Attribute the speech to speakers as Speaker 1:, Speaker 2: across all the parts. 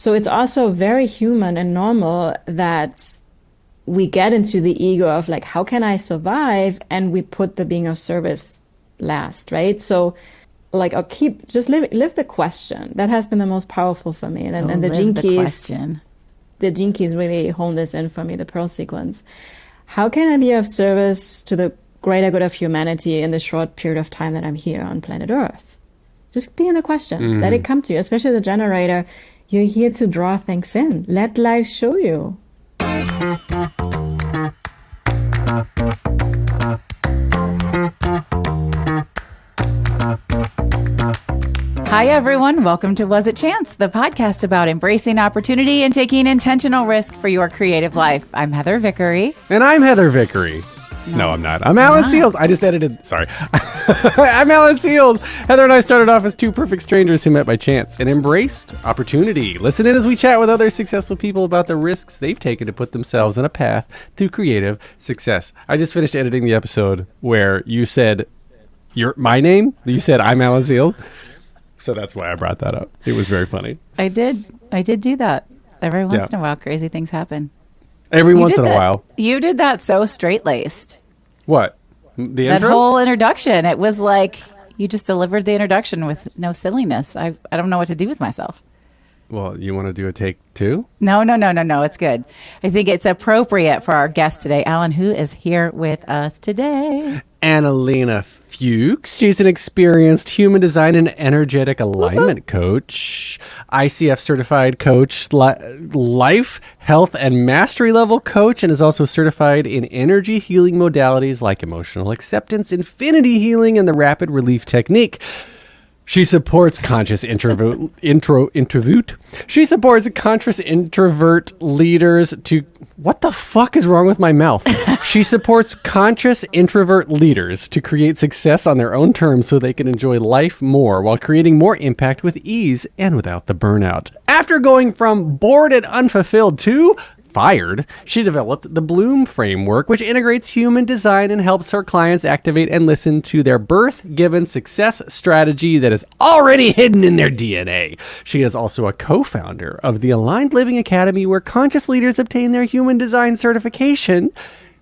Speaker 1: So it's also very human and normal that we get into the ego of like, how can I survive? And we put the being of service last, right? So like, I'll just live the question. That has been the most powerful for me. And the Gene Keys, the Gene Keys really hone this in for me, the Pearl sequence. How can I be of service to the greater good of humanity in the short period of time that I'm here on planet Earth? Just be in the question. Let it come to you, especially the generator. You're here to draw things in. Let life show you.
Speaker 2: Hi, everyone. Welcome to Was It Chance, the podcast about embracing opportunity and taking intentional risk for your creative life. I'm Heather Vickery.
Speaker 3: And I'm Heather Vickery. No, I'm not. I'm Alan Seals. I just edited. Sorry. I'm Alan Seals. Heather and I started off as two perfect strangers who met by chance and embraced opportunity. Listen in as we chat with other successful people about the risks they've taken to put themselves on a path to creative success. I just finished editing the episode where you said my name. You said I'm Alan Seals. So that's why I brought that up. It was very funny.
Speaker 2: I did do that. Every once in a while, crazy things happen.
Speaker 3: Every once in a while.
Speaker 2: You did that so straight-laced.
Speaker 3: What? The intro?
Speaker 2: That whole introduction. It was like you just delivered the introduction with no silliness. I don't know what to do with myself.
Speaker 3: Well, you want to do a take two?
Speaker 2: No. It's good. I think it's appropriate for our guest today, Alan, who is here with us today.
Speaker 3: Analena Fuchs. She's an experienced human design and energetic alignment coach, ICF certified coach, life, health, and mastery level coach, and is also certified in energy healing modalities like emotional acceptance, infinity healing, and the rapid relief technique. She supports conscious introvert She supports conscious introvert leaders to what the fuck is wrong with my mouth? She supports conscious introvert leaders to create success on their own terms so they can enjoy life more while creating more impact with ease and without the burnout. After going from bored and unfulfilled to fired, she developed the Bloom framework, which integrates human design and helps her clients activate and listen to their birth-given success strategy that is already hidden in their DNA. She is also a co-founder of the Aligned Living Academy, where conscious leaders obtain their human design certification.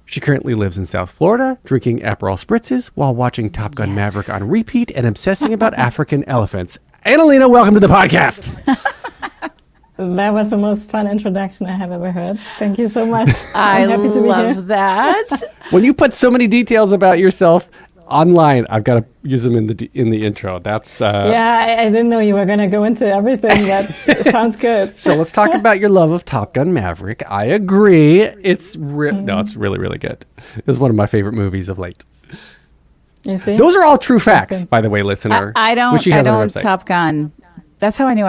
Speaker 3: She currently lives in South Florida, drinking Aperol Spritzes while watching Topgun Maverick on repeat and obsessing about African elephants. Analena, welcome to the podcast.
Speaker 1: That was the most fun introduction I have ever heard. Thank you so much.
Speaker 2: I'm happy to be here. That.
Speaker 3: When you put so many details about yourself online, I've got to use them in the intro. That's
Speaker 1: yeah, I didn't know you were going to go into everything. That sounds good.
Speaker 3: So let's talk about your love of Topgun Maverick. I agree. It's it's really, really good. It's one of my favorite movies of late.
Speaker 1: You see?
Speaker 3: Those are all true facts, by the way, listener.
Speaker 2: I don't Top Gun. That's how I knew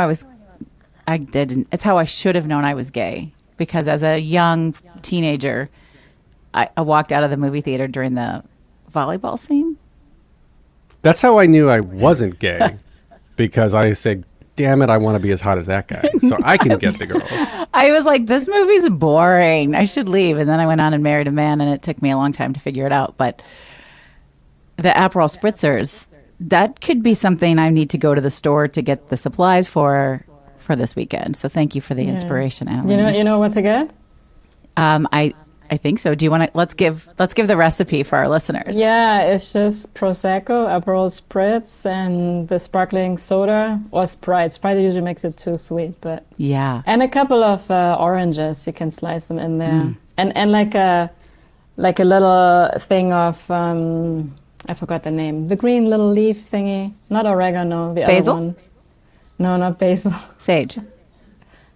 Speaker 2: I didn't. It's how I should have known I was gay, because as a young teenager, I walked out of the movie theater during the volleyball scene.
Speaker 3: That's how I knew I wasn't gay, because I said, damn it, I want to be as hot as that guy, so I can get the girls.
Speaker 2: I was like, this movie's boring. I should leave. And then I went on and married a man, and it took me a long time to figure it out. But the Aperol Spritzers, that could be something I need to go to the store to get the supplies for this weekend. So thank you for the inspiration, Alan.
Speaker 1: You know what to get?
Speaker 2: I think so. Do you want to let's give the recipe for our listeners?
Speaker 1: Yeah, it's just Prosecco, Aperol Spritz, and the sparkling soda or Sprite. Sprite usually makes it too sweet, but
Speaker 2: yeah.
Speaker 1: And a couple of oranges. You can slice them in there, and like a little thing of I forgot the name. The green little leaf thingy, not oregano. The
Speaker 2: basil?
Speaker 1: other one. No, not basil.
Speaker 2: Sage.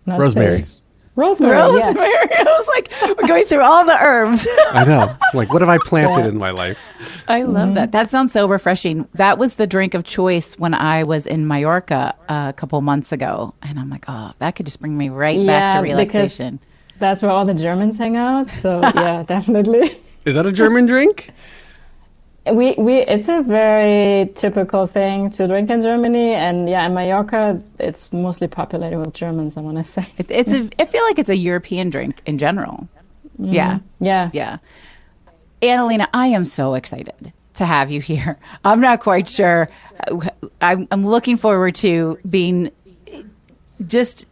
Speaker 1: Not
Speaker 3: rosemary.
Speaker 1: Sage. Rosemary. Yes.
Speaker 2: I was like, we're going through all the herbs.
Speaker 3: I know. Like, what have I planted in my life?
Speaker 2: I love that. That sounds so refreshing. That was the drink of choice when I was in Mallorca a couple months ago. And I'm like, oh, that could just bring me right back to relaxation.
Speaker 1: Because that's where all the Germans hang out. So, yeah, definitely.
Speaker 3: Is that a German drink?
Speaker 1: It's a very typical thing to drink in Germany, and in Mallorca, it's mostly populated with Germans, I want to say.
Speaker 2: I feel like it's a European drink in general. Yeah. Analena, I am so excited to have you here. I'm not quite sure. I'm looking forward to being just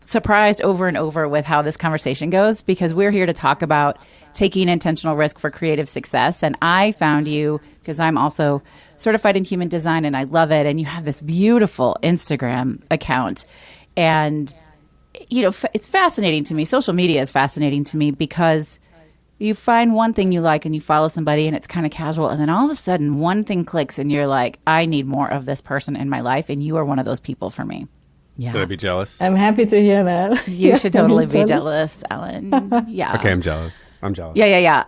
Speaker 2: surprised over and over with how this conversation goes, because we're here to talk about taking intentional risk for creative success. And I found you because I'm also certified in human design and I love it. And you have this beautiful Instagram account. And, it's fascinating to me. Social media is fascinating to me because you find one thing you like and you follow somebody and it's kind of casual. And then all of a sudden one thing clicks and you're like, I need more of this person in my life. And you are one of those people for me. Yeah.
Speaker 3: Should I be jealous?
Speaker 1: I'm happy to hear that.
Speaker 2: You should totally be jealous, Ellen. Yeah.
Speaker 3: Okay, I'm jealous.
Speaker 2: Yeah.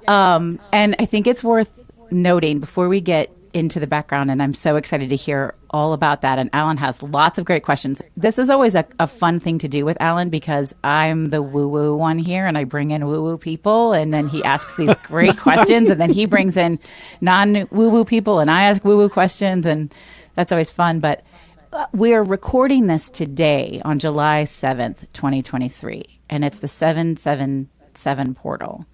Speaker 2: And I think it's worth noting before we get into the background, and I'm so excited to hear all about that. And Alan has lots of great questions. This is always a fun thing to do with Alan because I'm the woo-woo one here, and I bring in woo-woo people, and then he asks these great questions, and then he brings in non-woo-woo people, and I ask woo-woo questions, and that's always fun. But we're recording this today on July 7th, 2023, and it's the 777 portal.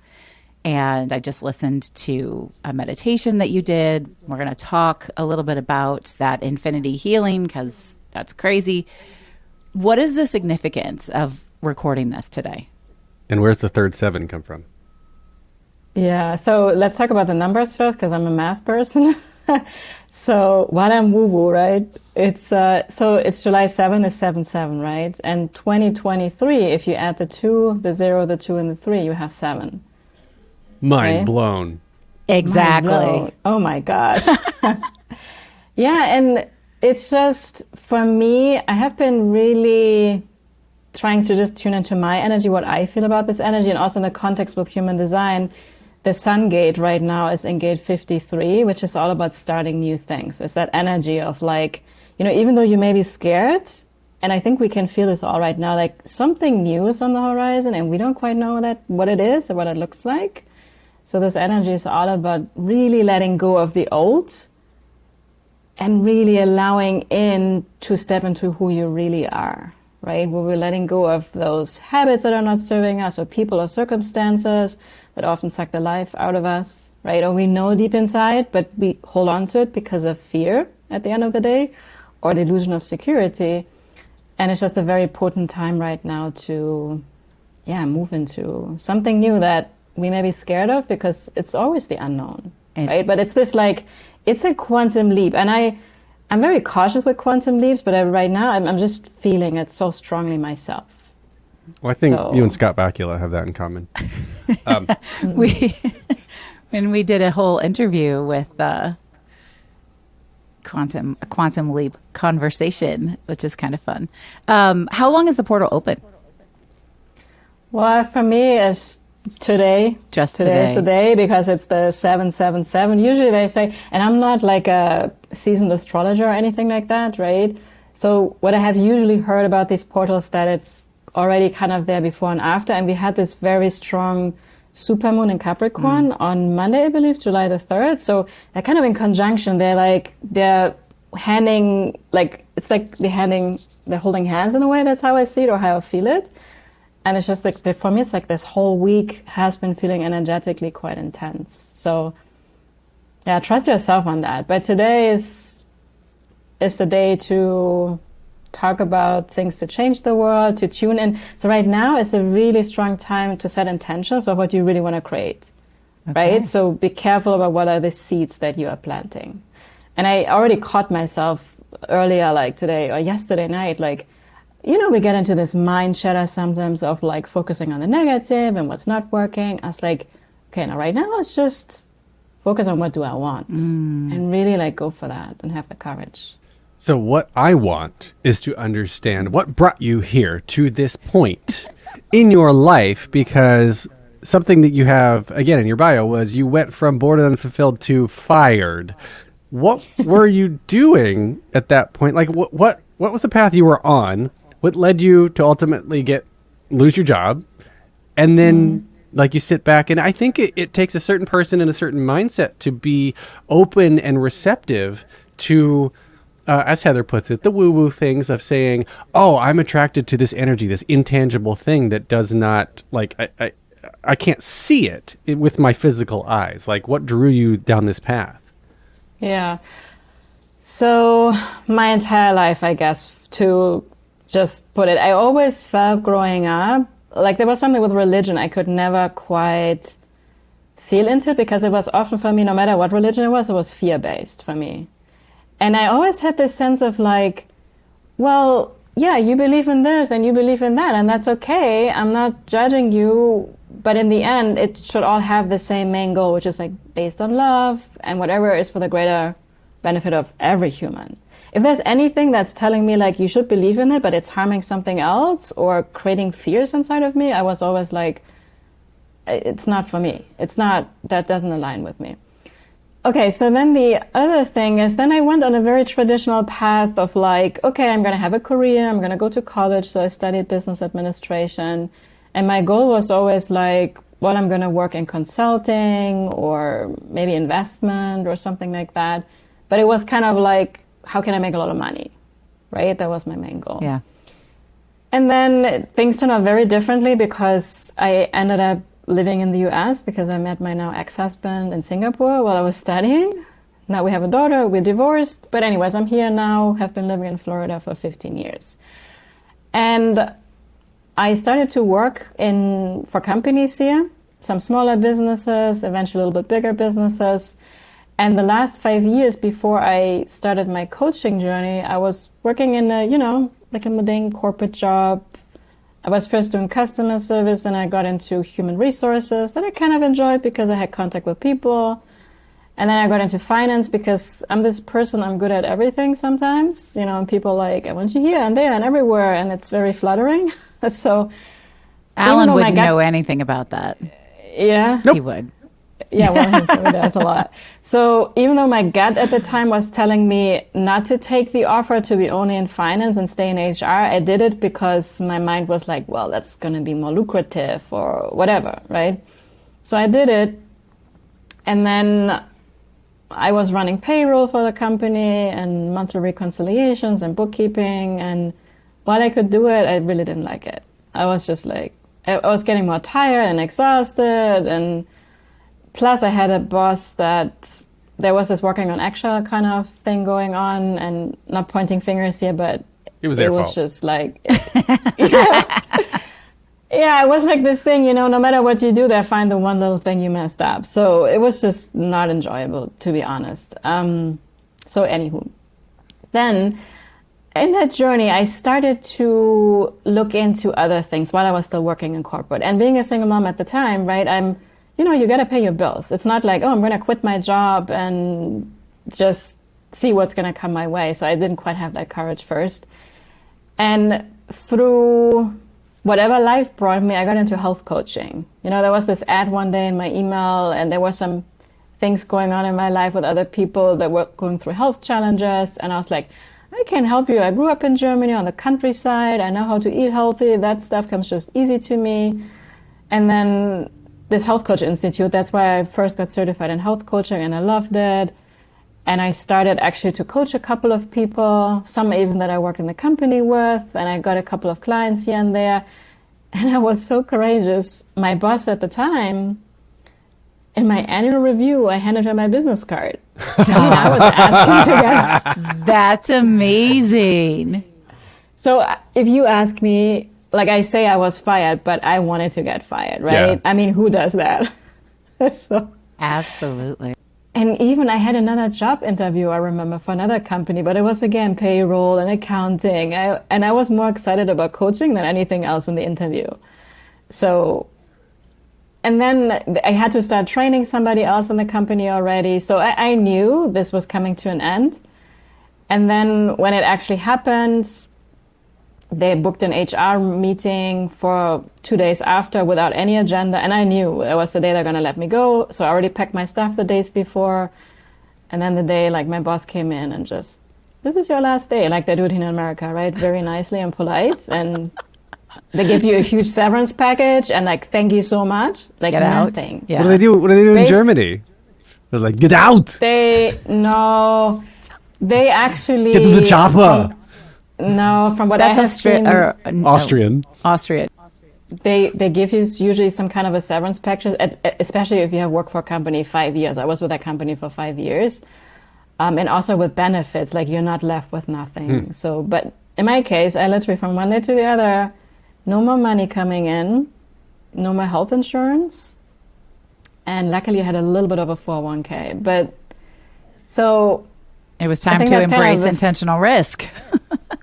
Speaker 2: And I just listened to a meditation that you did. We're going to talk a little bit about that infinity healing because that's crazy. What is the significance of recording this today?
Speaker 3: And where's the third 7 come from?
Speaker 1: Yeah, so let's talk about the numbers first because I'm a math person. So while I'm woo-woo, right? It's July 7 is 7-7, right? And 2023, if you add the 2, the 0, the 2, and the 3, you have 7.
Speaker 3: Mind blown.
Speaker 2: Exactly.
Speaker 1: Mind blown. Oh my gosh. Yeah, and it's just, for me, I have been really trying to just tune into my energy, what I feel about this energy, and also in the context with human design. The sun gate right now is in gate 53, which is all about starting new things. It's that energy of like, even though you may be scared, and I think we can feel this all right now, like something new is on the horizon and we don't quite know what it is or what it looks like. So this energy is all about really letting go of the old and really allowing in to step into who you really are, right? Where we're letting go of those habits that are not serving us or people or circumstances that often suck the life out of us, right? Or we know deep inside, but we hold on to it because of fear at the end of the day or the illusion of security. And it's just a very potent time right now to, move into something new that we may be scared of because it's always the unknown, right? But it's this it's a quantum leap. And I'm very cautious with quantum leaps, but right now I'm just feeling it so strongly myself.
Speaker 3: Well, I think you and Scott Bakula have that in common.
Speaker 2: When we did a whole interview with quantum leap conversation, which is kind of fun. How long is the portal open?
Speaker 1: Well, for me, it's today.
Speaker 2: Just
Speaker 1: today
Speaker 2: today.
Speaker 1: Is the day because it's the 777. Usually they say, and I'm not like a seasoned astrologer or anything like that, right? So what I have usually heard about these portals that it's already kind of there before and after. And we had this very strong supermoon in Capricorn on Monday, I believe, July the 3rd. So they're kind of in conjunction. They're handing, it's like they're holding hands in a way. That's how I see it or how I feel it. And it's just for me, it's like this whole week has been feeling energetically quite intense. So yeah, trust yourself on that. But today is the day to talk about things to change the world, to tune in. So right now is a really strong time to set intentions of what you really want to create, right? So be careful about what are the seeds that you are planting. And I already caught myself earlier, like today or yesterday night, we get into this mind chatter sometimes of focusing on the negative and what's not working. I was like, okay, now right now let's just focus on what do I want and really go for that and have the courage.
Speaker 3: So what I want is to understand what brought you here to this point in your life, because something that you have, again, in your bio was you went from bored and unfulfilled to fired. What were you doing at that point? What was the path you were on? What led you to ultimately lose your job? And then you sit back, and I think it takes a certain person and a certain mindset to be open and receptive to, as Heather puts it, the woo-woo things of saying, oh, I'm attracted to this energy, this intangible thing that does not, I can't see it with my physical eyes. What drew you down this path? Yeah.
Speaker 1: So my entire life, I guess, to just put it. I always felt growing up, like there was something with religion I could never quite feel into, because it was often for me, no matter what religion it was fear-based for me. And I always had this sense of like, well, yeah, you believe in this and you believe in that, and that's okay. I'm not judging you, but in the end, it should all have the same main goal, which is like based on love and whatever is for the greater benefit of every human. If there's anything that's telling me like you should believe in it, but it's harming something else or creating fears inside of me, I was always like, it's not for me. It's not, that doesn't align with me. Okay, so then the other thing is, then I went on a very traditional path of like, okay, I'm going to have a career, I'm going to go to college. So I studied business administration. And my goal was always like, well, I'm going to work in consulting or maybe investment or something like that. But it was kind of like, how can I make a lot of money, right? That was my main goal.
Speaker 2: Yeah.
Speaker 1: And then things turned out very differently because I ended up living in the US because I met my now ex-husband in Singapore while I was studying. Now we have a daughter, we're divorced. But anyways, I'm here now, have been living in Florida for 15 years. And I started to work for companies here, some smaller businesses, eventually a little bit bigger businesses. And the last 5 years before I started my coaching journey, I was working in a, like a mundane corporate job. I was first doing customer service, and I got into human resources that I kind of enjoyed because I had contact with people. And then I got into finance because I'm this person, I'm good at everything sometimes, and people like, I want you here and there and everywhere, and it's very fluttering. So
Speaker 2: Alan wouldn't know anything about that.
Speaker 1: Yeah.
Speaker 2: Nope. He would.
Speaker 1: Yeah, well, he probably does a lot. So even though my gut at the time was telling me not to take the offer to be only in finance and stay in HR, I did it because my mind was like, well, that's going to be more lucrative or whatever, right? So I did it. And then I was running payroll for the company and monthly reconciliations and bookkeeping. And while I could do it, I really didn't like it. I was just like, I was getting more tired and exhausted, and plus I had a boss that there was this working on eggshell kind of thing going on, and not pointing fingers here, but
Speaker 3: it was their fault.
Speaker 1: Just like, yeah, it was like this thing, no matter what you do, they find the one little thing you messed up. So it was just not enjoyable, to be honest. So anywho, then in that journey, I started to look into other things while I was still working in corporate. And being a single mom at the time, right, you got to pay your bills. It's not like, I'm going to quit my job and just see what's going to come my way. So I didn't quite have that courage first. And through whatever life brought me, I got into health coaching. There was this ad one day in my email, and there were some things going on in my life with other people that were going through health challenges. And I was like, I can help you. I grew up in Germany on the countryside. I know how to eat healthy. That stuff comes just easy to me. And then this health coach institute, that's why I first got certified in health coaching, and I loved it. And I started actually to coach a couple of people, some even that I worked in the company with, and I got a couple of clients here and there. And I was so courageous. My boss at the time, in my annual review, I handed her my business card. I was asking to get...
Speaker 2: That's amazing.
Speaker 1: So if you ask me, like I say I was fired, but I wanted to get fired, right?
Speaker 3: Yeah.
Speaker 1: I mean, who does that? So
Speaker 2: Absolutely.
Speaker 1: And even I had another job interview, I remember, for another company, but it was again payroll and accounting. And I was more excited about coaching than anything else in the interview. So, and then I had to start training somebody else in the company already. So I knew this was coming to an end. And then when it actually happened, they booked an HR meeting for 2 days after without any agenda. And I knew it was the day they're going to let me go. So I already packed my stuff the days before. And then the day, like, my boss came in and just, this is your last day. Like they do it in America, right? Very nicely and polite. And they give you a huge severance package and like, thank you so much. Like,
Speaker 2: Get
Speaker 1: nothing.
Speaker 2: out. Yeah.
Speaker 3: What do they do? What do they do in Germany? They're like, get out.
Speaker 1: They actually
Speaker 3: Get to the chopper.
Speaker 1: From what I have seen,
Speaker 3: Austrian.
Speaker 1: they give you usually some kind of a severance package, especially if you have worked for a company 5 years. I was with that company for 5 years, and also with benefits, like you're not left with nothing. So, but in my case, I literally from one day to the other, no more money coming in, no more health insurance. And luckily I had a little bit of a 401k. But so
Speaker 2: It was
Speaker 1: I
Speaker 2: time
Speaker 1: think
Speaker 2: to
Speaker 1: that's kind of
Speaker 2: embrace
Speaker 1: the
Speaker 2: intentional risk.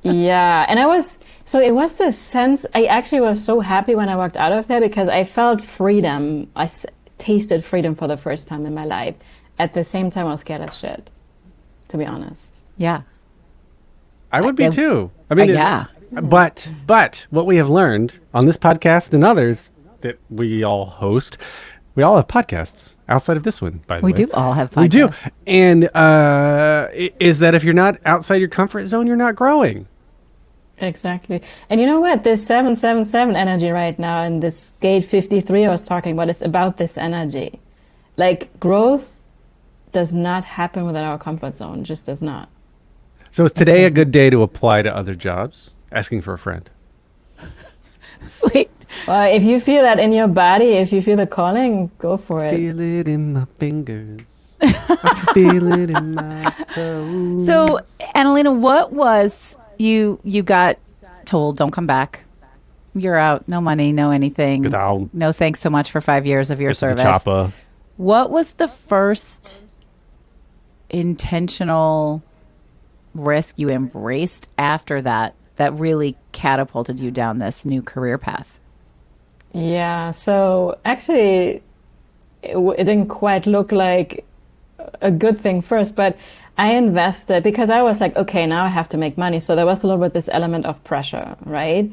Speaker 1: yeah. And so it was this sense, I actually was so happy when I walked out of there because I felt freedom. Tasted freedom for the first time in my life. At the same time, I was scared as shit, to be honest.
Speaker 2: Yeah.
Speaker 3: I would be
Speaker 2: Yeah.
Speaker 3: too. I mean,
Speaker 2: Yeah.
Speaker 3: But what we have learned on this podcast and others that we all host, we all have podcasts outside of this one, by the way.
Speaker 2: We do all have podcasts.
Speaker 3: We do. And is that if you're not outside your comfort zone, you're not growing.
Speaker 1: Exactly. And you know what? This 777 energy right now and this gate 53 I was talking about is about this energy. Like growth does not happen within our comfort zone, just does not.
Speaker 3: So is today a good day to apply to other jobs? Asking for a friend.
Speaker 2: Wait.
Speaker 1: Well, if you feel that in your body, if you feel the calling, go for it.
Speaker 3: Feel it in my fingers. I feel it in my toes.
Speaker 2: So, Analena, what was you got told, don't come back. You're out, no money, no anything.
Speaker 3: Get out.
Speaker 2: No thanks so much for 5 years of your
Speaker 3: Get to the
Speaker 2: service.
Speaker 3: chopper.
Speaker 2: What was the first intentional risk you embraced after that really catapulted you down this new career path?
Speaker 1: Yeah, so actually, it didn't quite look like a good thing first, but I invested because I was like, okay, now I have to make money. So there was a little bit this element of pressure, right?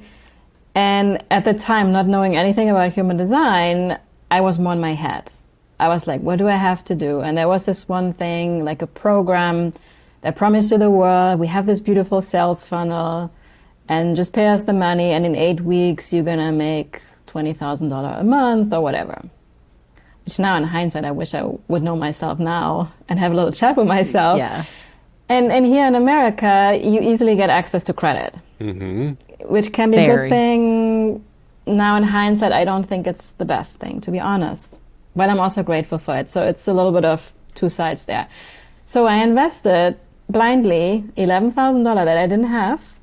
Speaker 1: And at the time, not knowing anything about human design, I was more in my head. I was like, what do I have to do? And there was this one thing, like a program that promised to the world, we have this beautiful sales funnel and just pay us the money. And in 8 weeks, you're going to make $20,000 a month or whatever. Which now in hindsight, I wish I would know myself now and have a little chat with myself.
Speaker 2: Yeah.
Speaker 1: And here in America, you easily get access to credit, which can be a good thing. Now in hindsight, I don't think it's the best thing, to be honest. But I'm also grateful for it. So it's a little bit of two sides there. So I invested blindly $11,000 that I didn't have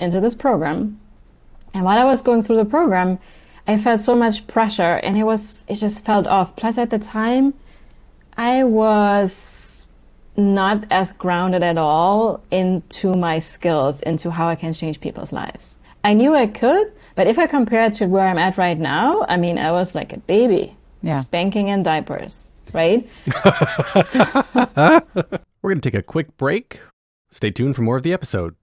Speaker 1: into this program. And while I was going through the program, I felt so much pressure and it just felt off. Plus at the time, I was not as grounded at all into my skills, into how I can change people's lives. I knew I could, but if I compare it to where I'm at right now, I mean, I was like a baby, spanking in diapers, right?
Speaker 3: We're going to take a quick break. Stay tuned for more of the episode.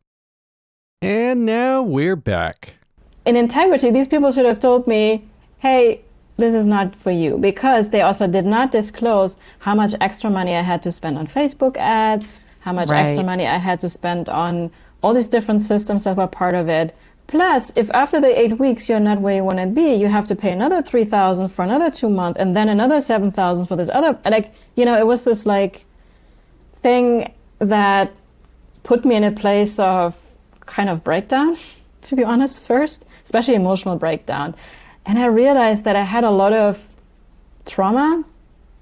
Speaker 3: And now we're back.
Speaker 1: In integrity, these people should have told me, hey, this is not for you, because they also did not disclose how much extra money I had to spend on Facebook ads, how much extra money I had to spend on all these different systems that were part of it. Plus, if after the 8 weeks you're not where you want to be, you have to pay another $3,000 for another 2 months, and then another $7,000 for this other, like, you know, it was this like thing that put me in a place of kind of breakdown, to be honest, first, especially emotional breakdown. And I realized that I had a lot of trauma,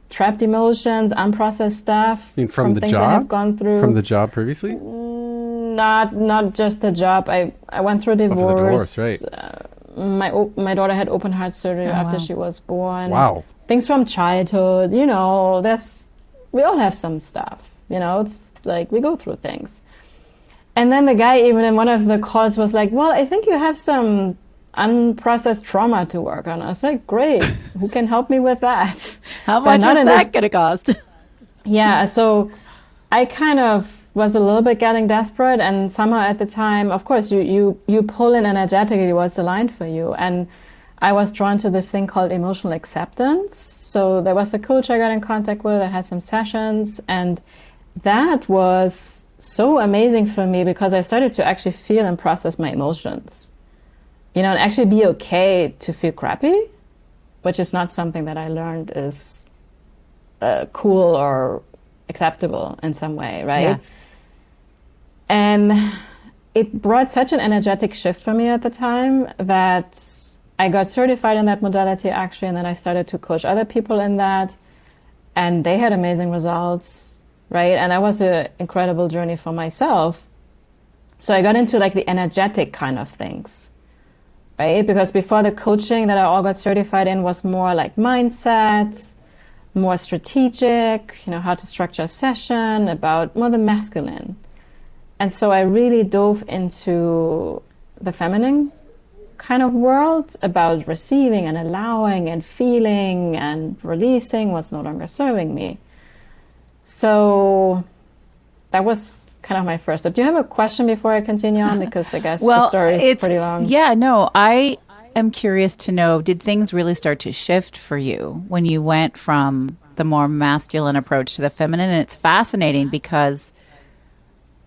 Speaker 1: trapped emotions, unprocessed stuff
Speaker 3: from the
Speaker 1: things
Speaker 3: job?
Speaker 1: I have gone through.
Speaker 3: From the job previously?
Speaker 1: Not just the job. I went through a divorce.
Speaker 3: Oh, for the divorce, right.
Speaker 1: My daughter had open heart surgery after she was born.
Speaker 3: Wow.
Speaker 1: Things from childhood, you know, we all have some stuff, you know, it's like we go through things. And then the guy, even in one of the calls, was like, well, I think you have some unprocessed trauma to work on. I was like, great, who can help me with that?
Speaker 2: How much is that going to cost?
Speaker 1: Yeah, so I kind of was a little bit getting desperate, and somehow at the time, of course, you pull in energetically what's aligned for you. And I was drawn to this thing called emotional acceptance. So there was a coach I got in contact with. I had some sessions, and that was so amazing for me because I started to actually feel and process my emotions, you know, and actually be okay to feel crappy, which is not something that I learned is cool or acceptable in some way, right? Yeah. And it brought such an energetic shift for me at the time that I got certified in that modality actually, and then I started to coach other people in that, and they had amazing results, right? And that was an incredible journey for myself. So I got into like the energetic kind of things, right? Because before, the coaching that I all got certified in was more like mindset, more strategic, how to structure a session, about more the masculine. And so I really dove into the feminine kind of world, about receiving and allowing and feeling and releasing what's no longer serving me. So that was kind of my first step. Do you have a question before I continue on? Because I guess the story is pretty long.
Speaker 2: Yeah, no, I am curious to know, did things really start to shift for you when you went from the more masculine approach to the feminine? And it's fascinating because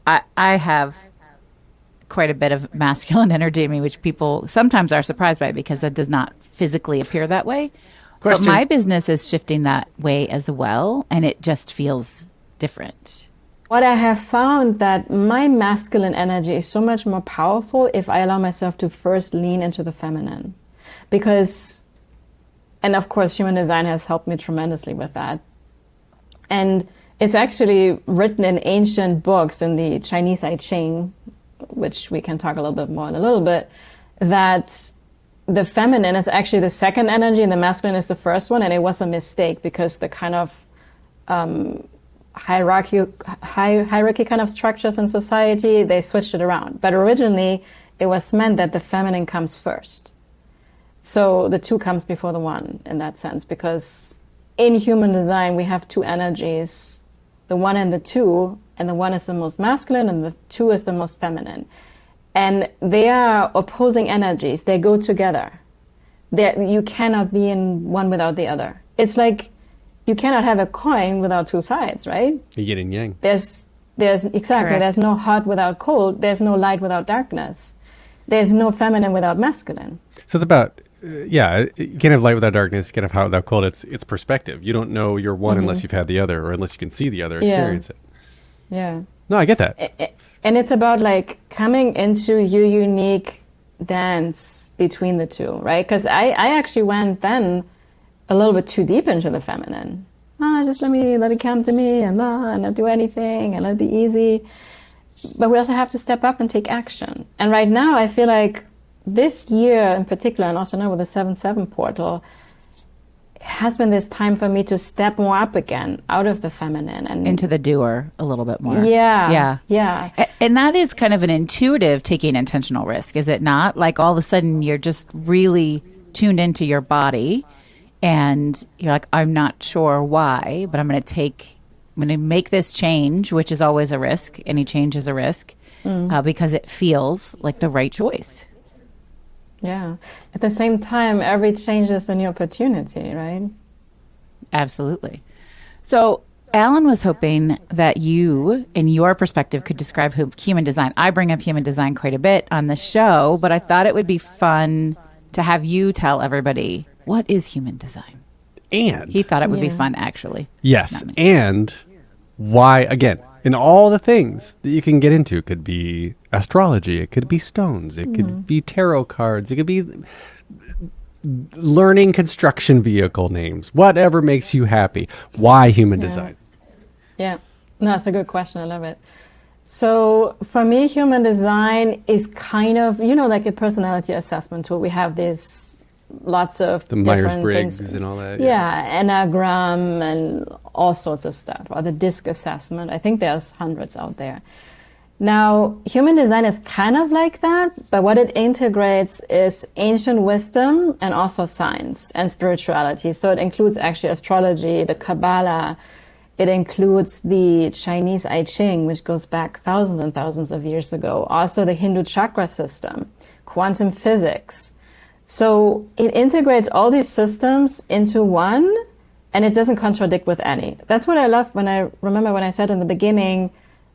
Speaker 2: I have quite a bit of masculine energy in me, which people sometimes are surprised by because that does not physically appear that way.
Speaker 3: Question.
Speaker 2: But my business is shifting that way as well, and it just feels different.
Speaker 1: What I have found, that my masculine energy is so much more powerful if I allow myself to first lean into the feminine. Because, and of course, human design has helped me tremendously with that. And it's actually written in ancient books in the Chinese I Ching, which we can talk a little bit more in a little bit, that the feminine is actually the second energy and the masculine is the first one. And it was a mistake because the kind of hierarchy kind of structures in society, they switched it around. But originally, it was meant that the feminine comes first. So the two comes before the one in that sense, because in human design, we have two energies, the one and the two, and the one is the most masculine and the two is the most feminine. And they are opposing energies. They go together. You cannot be in one without the other. It's like you cannot have a coin without two sides, right?
Speaker 3: Yin and yang.
Speaker 1: There's exactly.
Speaker 2: Correct.
Speaker 1: There's no hot without cold. There's no light without darkness. There's no feminine without masculine.
Speaker 3: So it's about, you can't have light without darkness. You can't have hot without cold. It's perspective. You don't know you're one unless you've had the other, or unless you can see the other, experience it.
Speaker 1: Yeah.
Speaker 3: No, I get that.
Speaker 1: And it's about like coming into your unique dance between the two, right? Because I actually went then a little bit too deep into the feminine. Just let it come to me and not do anything and let it be easy. But we also have to step up and take action. And right now I feel like this year in particular, and also now with the 7/7 portal, it has been this time for me to step more up again out of the feminine and
Speaker 2: Into the doer a little bit more.
Speaker 1: Yeah.
Speaker 2: And that is kind of an intuitive taking intentional risk, is it not? Like all of a sudden you're just really tuned into your body and you're like, I'm not sure why, but I'm going to make this change, which is always a risk. Any change is a risk because it feels like the right choice.
Speaker 1: Yeah. At the same time, every change is a new opportunity, right?
Speaker 2: Absolutely. So Alan was hoping that you, in your perspective, could describe human design. I bring up human design quite a bit on the show, but I thought it would be fun to have you tell everybody, what is human design?
Speaker 3: And
Speaker 2: He thought it would be fun, actually.
Speaker 3: yes,
Speaker 2: Not me.
Speaker 3: and why, again, in all the things that you can get into, it could be astrology, it could be stones, it could be tarot cards, it could be learning construction vehicle names, whatever makes you happy. Why human design?
Speaker 1: Yeah. No, that's a good question. I love it. So for me, human design is kind of, like a personality assessment tool. We have these lots of
Speaker 3: The
Speaker 1: different
Speaker 3: Myers-Briggs
Speaker 1: things.
Speaker 3: and all that.
Speaker 1: Yeah, Enneagram and all sorts of stuff, or the DISC assessment. I think there's hundreds out there. Now, human design is kind of like that, but what it integrates is ancient wisdom and also science and spirituality. So it includes actually astrology, the Kabbalah. It includes the Chinese I Ching, which goes back thousands and thousands of years ago. Also the Hindu chakra system, quantum physics. So it integrates all these systems into one, and it doesn't contradict with any. That's what I love when I said in the beginning,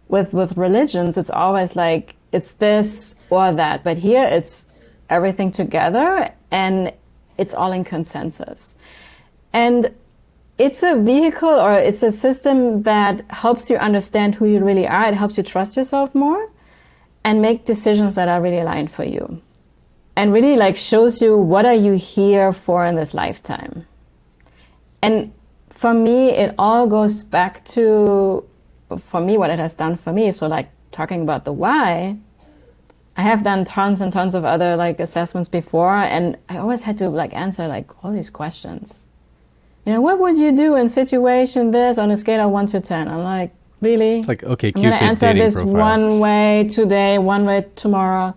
Speaker 1: with religions, it's always like, it's this or that. But here it's everything together, and it's all in consensus. And it's a vehicle, or it's a system that helps you understand who you really are. It helps you trust yourself more and make decisions that are really aligned for you. And really shows you, what are you here for in this lifetime? And for me, it all goes back to, for me, what it has done for me. So talking about the why, I have done tons and tons of other like assessments before, and I always had to like answer like all these questions. You know, what would you do in situation this on a scale of 1 to 10? I'm like, really?
Speaker 3: Like, okay,
Speaker 1: I'm
Speaker 3: Cupid
Speaker 1: going to answer
Speaker 3: dating
Speaker 1: this
Speaker 3: profile.
Speaker 1: one way today, one way tomorrow.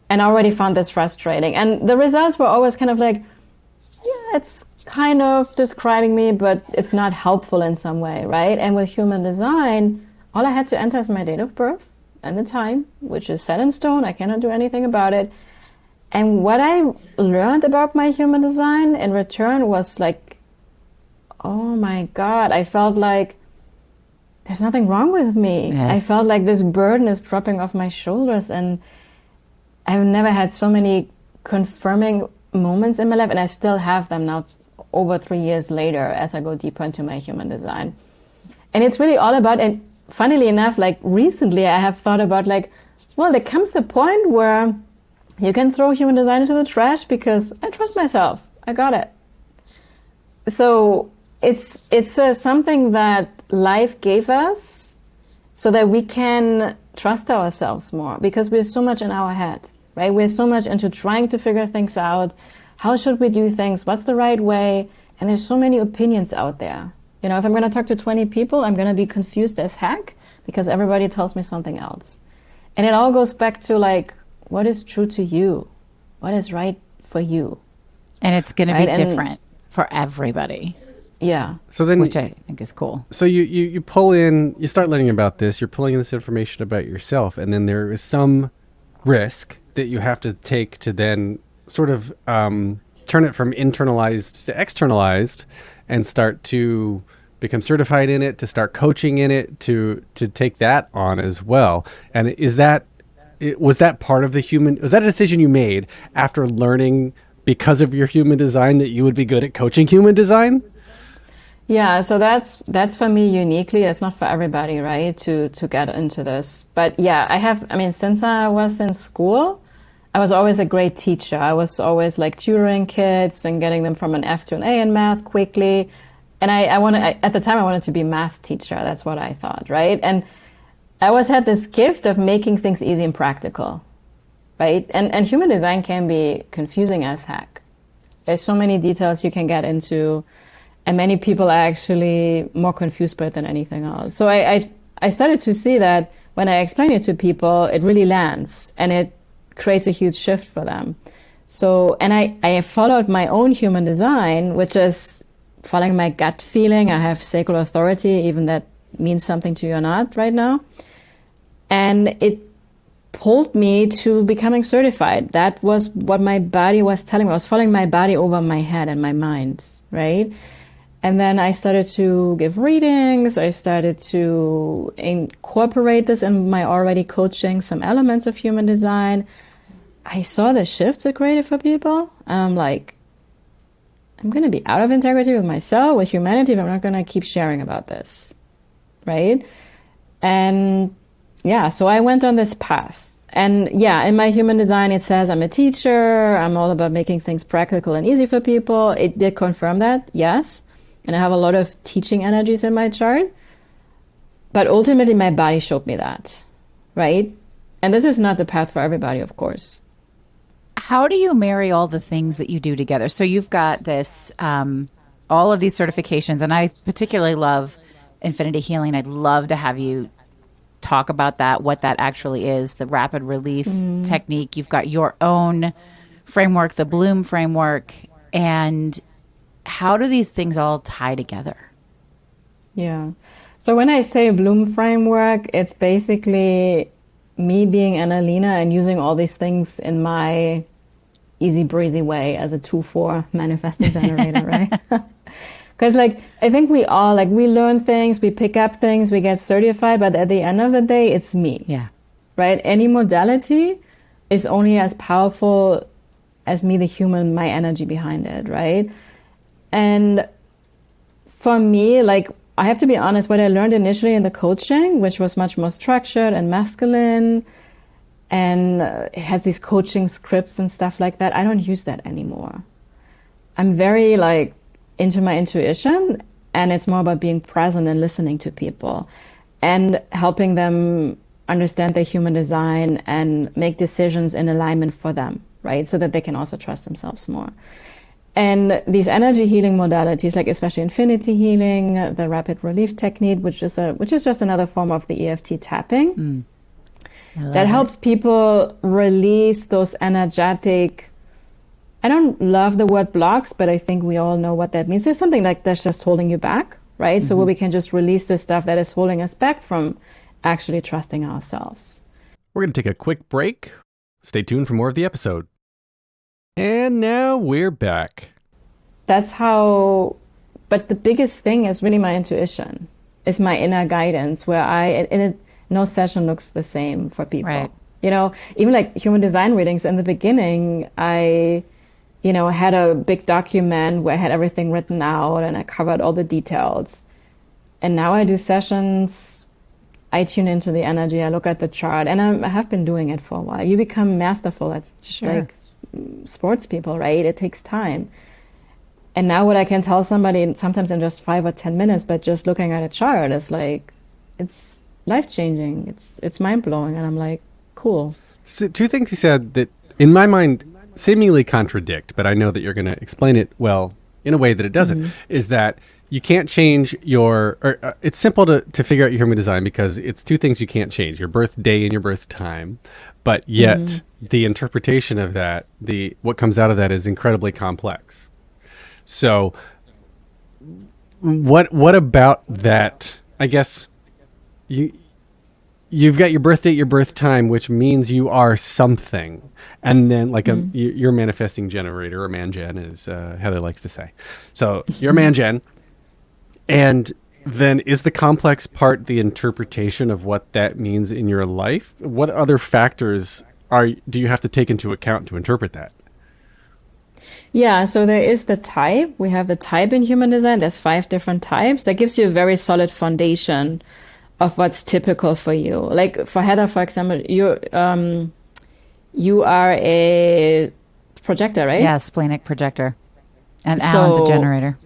Speaker 1: And I already found this frustrating. And the results were always kind of like, yeah, it's kind of describing me, but it's not helpful in some way, right? And with human design, all I had to enter is my date of birth and the time, which is set in stone. I cannot do anything about it. And what I learned about my human design in return was like, oh my God, I felt like there's nothing wrong with me.
Speaker 2: Yes.
Speaker 1: I felt like this burden is dropping off my shoulders, and I've never had so many confirming moments in my life, and I still have them now over 3 years later as I go deeper into my human design. And it's really all about, and funnily enough, like recently I have thought about like, well, there comes a point where you can throw human design into the trash because I trust myself. I got it. So it's something that life gave us so that we can trust ourselves more, because we're so much in our head, right? We're so much into trying to figure things out. How should we do things? What's the right way? And there's so many opinions out there. You know, if I'm going to talk to 20 people, I'm going to be confused as heck because everybody tells me something else. And it all goes back to like, what is true to you? What is right for you?
Speaker 2: And it's going
Speaker 1: Right,
Speaker 2: to be
Speaker 1: and-
Speaker 2: different for everybody,
Speaker 1: Yeah.
Speaker 3: So then,
Speaker 2: which I think is cool.
Speaker 3: so you pull in, you start learning about this, you're pulling in this information about yourself, and then there is some risk that you have to take to then sort of turn it from internalized to externalized and start to become certified in it, to start coaching in it, to take that on as well. And was that part of was that a decision you made after learning because of your human design that you would be good at coaching human design?
Speaker 1: Yeah, so that's for me uniquely. It's not for everybody, right? To get into this. But yeah, I mean, since I was in school, I was always a great teacher. I was always like tutoring kids and getting them from an F to an A in math quickly. And at the time I wanted to be a math teacher. That's what I thought, right? And I always had this gift of making things easy and practical, right? And human design can be confusing as heck. There's so many details you can get into, and many people are actually more confused by it than anything else. So I started to see that when I explain it to people, it really lands and it creates a huge shift for them. So, and I followed my own human design, which is following my gut feeling. I have sacral authority, even that means something to you or not right now. And it pulled me to becoming certified. That was what my body was telling me. I was following my body over my head and my mind, right? And then I started to give readings. I started to incorporate this in my already coaching, some elements of human design. I saw the shifts it created for people. And I'm like, I'm going to be out of integrity with myself, with humanity, if I'm not going to keep sharing about this, right? And yeah, so I went on this path. And yeah, in my human design, it says I'm a teacher. I'm all about making things practical and easy for people. It did confirm that, yes. And I have a lot of teaching energies in my chart. But ultimately, my body showed me that, right? And this is not the path for everybody, of course.
Speaker 2: How do you marry all the things that you do together? So you've got this, all of these certifications, and I particularly love Infinity Healing. I'd love to have you talk about that, what that actually is, the rapid relief technique. You've got your own framework, the Bloom framework, and how do these things all tie together?
Speaker 1: Yeah. So when I say Bloom framework, it's basically me being Analena and using all these things in my easy breezy way as a 2-4 manifesting generator, right? Because like, I think we all, like, we learn things, we pick up things, we get certified, but at the end of the day, it's me.
Speaker 2: Yeah.
Speaker 1: Right? Any modality is only as powerful as me, the human, my energy behind it, right? And for me, like, I have to be honest, what I learned initially in the coaching, which was much more structured and masculine, and it had these coaching scripts and stuff like that, I don't use that anymore. I'm very like into my intuition, and it's more about being present and listening to people and helping them understand their human design and make decisions in alignment for them, right? So that they can also trust themselves more. And these energy healing modalities, like especially infinity healing, the rapid relief technique, which is just another form of the EFT tapping, that helps people release those energetic. I don't love the word blocks, but I think we all know what that means. There's something like that's just holding you back, right? So where we can just release the stuff that is holding us back from actually trusting ourselves.
Speaker 3: We're going to take a quick break. Stay tuned for more of the episode. And now we're back.
Speaker 1: That's how, but the biggest thing is really my intuition, is my inner guidance, where no session looks the same for people.
Speaker 2: Right.
Speaker 1: You know, even like human design readings in the beginning, I had a big document where I had everything written out and I covered all the details. And now I do sessions, I tune into the energy, I look at the chart, and I have been doing it for a while. You become masterful. It's just like sports people, right? It takes time. And now what I can tell somebody sometimes in just 5 or 10 minutes, but just looking at a chart is like, it's life-changing. It's mind-blowing. And I'm like, cool.
Speaker 3: So 2 things you said that in my mind seemingly contradict, but I know that you're going to explain it well in a way that it doesn't, is that you can't change it's simple to figure out your human design because it's 2 things you can't change, your birth day and your birth time. But yet the interpretation of that, what comes out of that is incredibly complex. So what about that? I guess you've got your birth date, your birth time, which means you are something. And then like you're a manifesting generator, or man-gen, as Heather likes to say. So you're a man-gen. And then is the complex part the interpretation of what that means in your life? What other factors do you have to take into account to interpret that?
Speaker 1: Yeah, so there is the type. We have the type in human design. There's 5 different types. That gives you a very solid foundation of what's typical for you. Like for Heather, for example, you are a projector, right?
Speaker 2: Yeah, splenic projector. And Alan's a generator.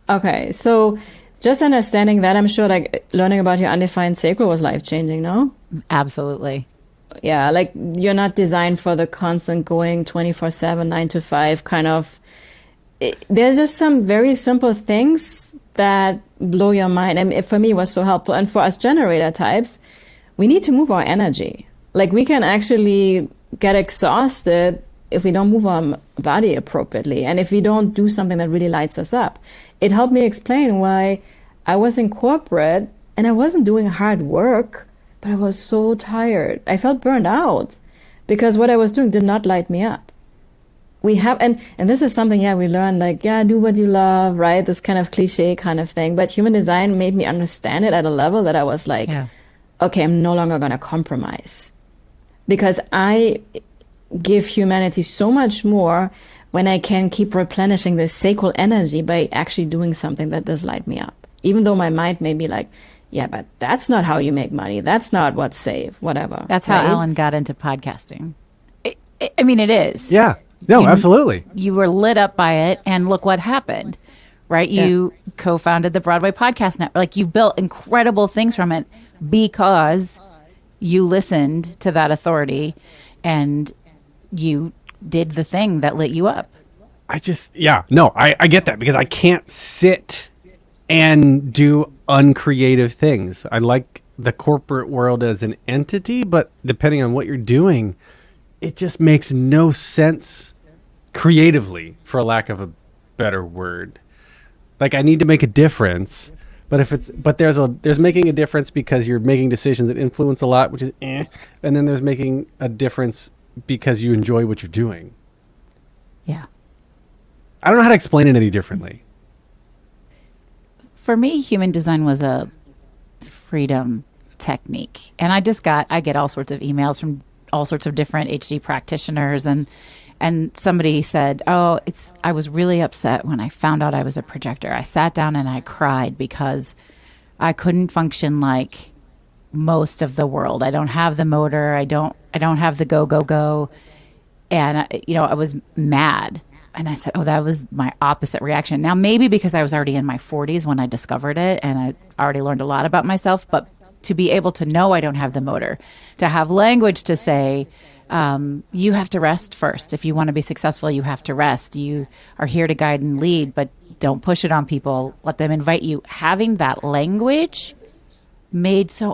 Speaker 1: Okay, so just understanding that, I'm sure like learning about your undefined sacral was life-changing, no?
Speaker 2: Absolutely.
Speaker 1: Yeah, like you're not designed for the constant going 24/7, 9 to 5 kind of. There's just some very simple things that blow your mind. And for me, it was so helpful. And for us generator types, we need to move our energy. Like we can actually get exhausted if we don't move our body appropriately. And if we don't do something that really lights us up. It helped me explain why I was in corporate and I wasn't doing hard work, but I was so tired. I felt burned out because what I was doing did not light me up. We have, and this is something, we learn like, do what you love, right? This kind of cliche kind of thing. But human design made me understand it at a level that I was like, okay, I'm no longer going to compromise because I give humanity so much more when I can keep replenishing this sacral energy by actually doing something that does light me up. Even though my mind may be like, yeah, but that's not how you make money. That's not what's safe, whatever.
Speaker 2: That's how Alan got into podcasting. I mean, it is.
Speaker 3: Yeah. No, absolutely.
Speaker 2: You were lit up by it, and look what happened, right? You co-founded the Broadway Podcast Network. Like, you built incredible things from it because you listened to that authority and you did the thing that lit you up.
Speaker 3: I get that because I can't sit and do uncreative things. I like the corporate world as an entity, but depending on what you're doing, it just makes no sense creatively, for lack of a better word. Like I need to make a difference, but there's making a difference because you're making decisions that influence a lot, which is and then there's making a difference because you enjoy what you're doing.
Speaker 2: Yeah.
Speaker 3: I don't know how to explain it any differently.
Speaker 2: For me, human design was a freedom technique. And I get all sorts of emails from all sorts of different HD practitioners, and somebody said, I was really upset when I found out I was a projector. I sat down and I cried because I couldn't function like most of the world. I don't have the motor. I don't have the go. And I was mad. And I said, that was my opposite reaction. Now, maybe because I was already in my 40s when I discovered it and I already learned a lot about myself, but to be able to know I don't have the motor, to have language to say, you have to rest first. If you want to be successful, you have to rest. You are here to guide and lead, but don't push it on people. Let them invite you. Having that language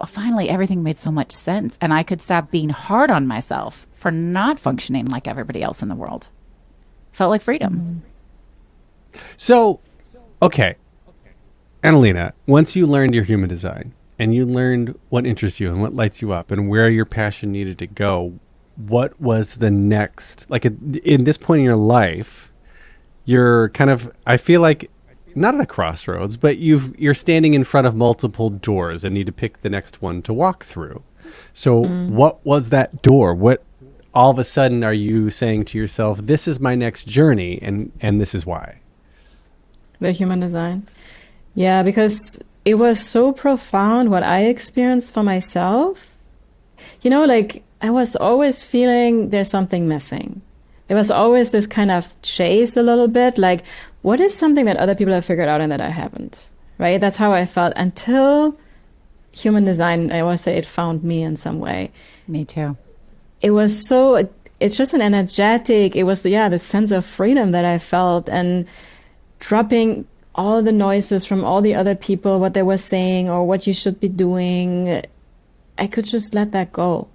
Speaker 2: finally everything made so much sense. And I could stop being hard on myself for not functioning like everybody else in the world. Felt like freedom.
Speaker 3: So, okay. Analena, once you learned your human design and you learned what interests you and what lights you up and where your passion needed to go, what was the next, like in this point in your life, you're kind of, I feel like, not at a crossroads, but you're standing in front of multiple doors and need to pick the next one to walk through. So what was that door? What all of a sudden are you saying to yourself, this is my next journey and this is why?
Speaker 1: The human design. Yeah, because it was so profound what I experienced for myself. You know, like I was always feeling there's something missing. There was always this kind of chase a little bit, like what is something that other people have figured out and that I haven't, right? That's how I felt until human design, I always say it found me in some way.
Speaker 2: Me too.
Speaker 1: It was so, it's just an energetic, it was, the sense of freedom that I felt and dropping all the noises from all the other people, what they were saying or what you should be doing. I could just let that go.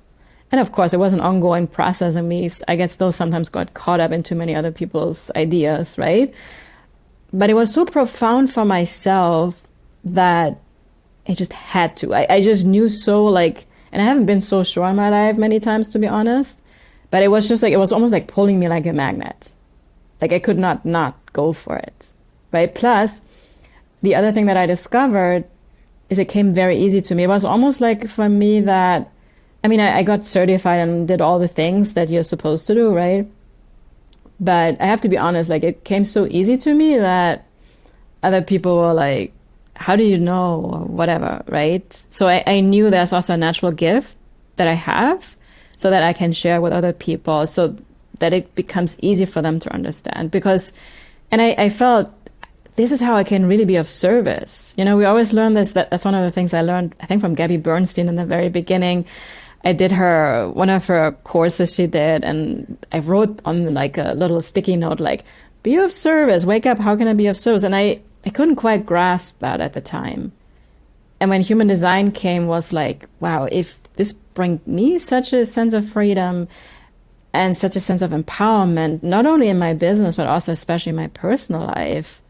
Speaker 1: And of course, it was an ongoing process in me. I get still sometimes got caught up in too many other people's ideas, right? But it was so profound for myself that it just had to. I just knew so like, and I haven't been so sure in my life many times, to be honest. But it was just like, it was almost like pulling me like a magnet. Like I could not go for it, right? Plus, the other thing that I discovered is it came very easy to me. It was almost like for me that, I mean, I got certified and did all the things that you're supposed to do, right? But I have to be honest, like it came so easy to me that other people were like, how do you know? Or whatever, right? So I knew there's also a natural gift that I have so that I can share with other people so that it becomes easy for them to understand. Because, and I felt this is how I can really be of service. You know, we always learn this, that's one of the things I learned, I think from Gabby Bernstein in the very beginning. I did one of her courses she did, and I wrote on like a little sticky note, like, be of service, wake up, how can I be of service? And I couldn't quite grasp that at the time. And when human design came, was like, wow, if this brings me such a sense of freedom and such a sense of empowerment, not only in my business, but also especially in my personal life,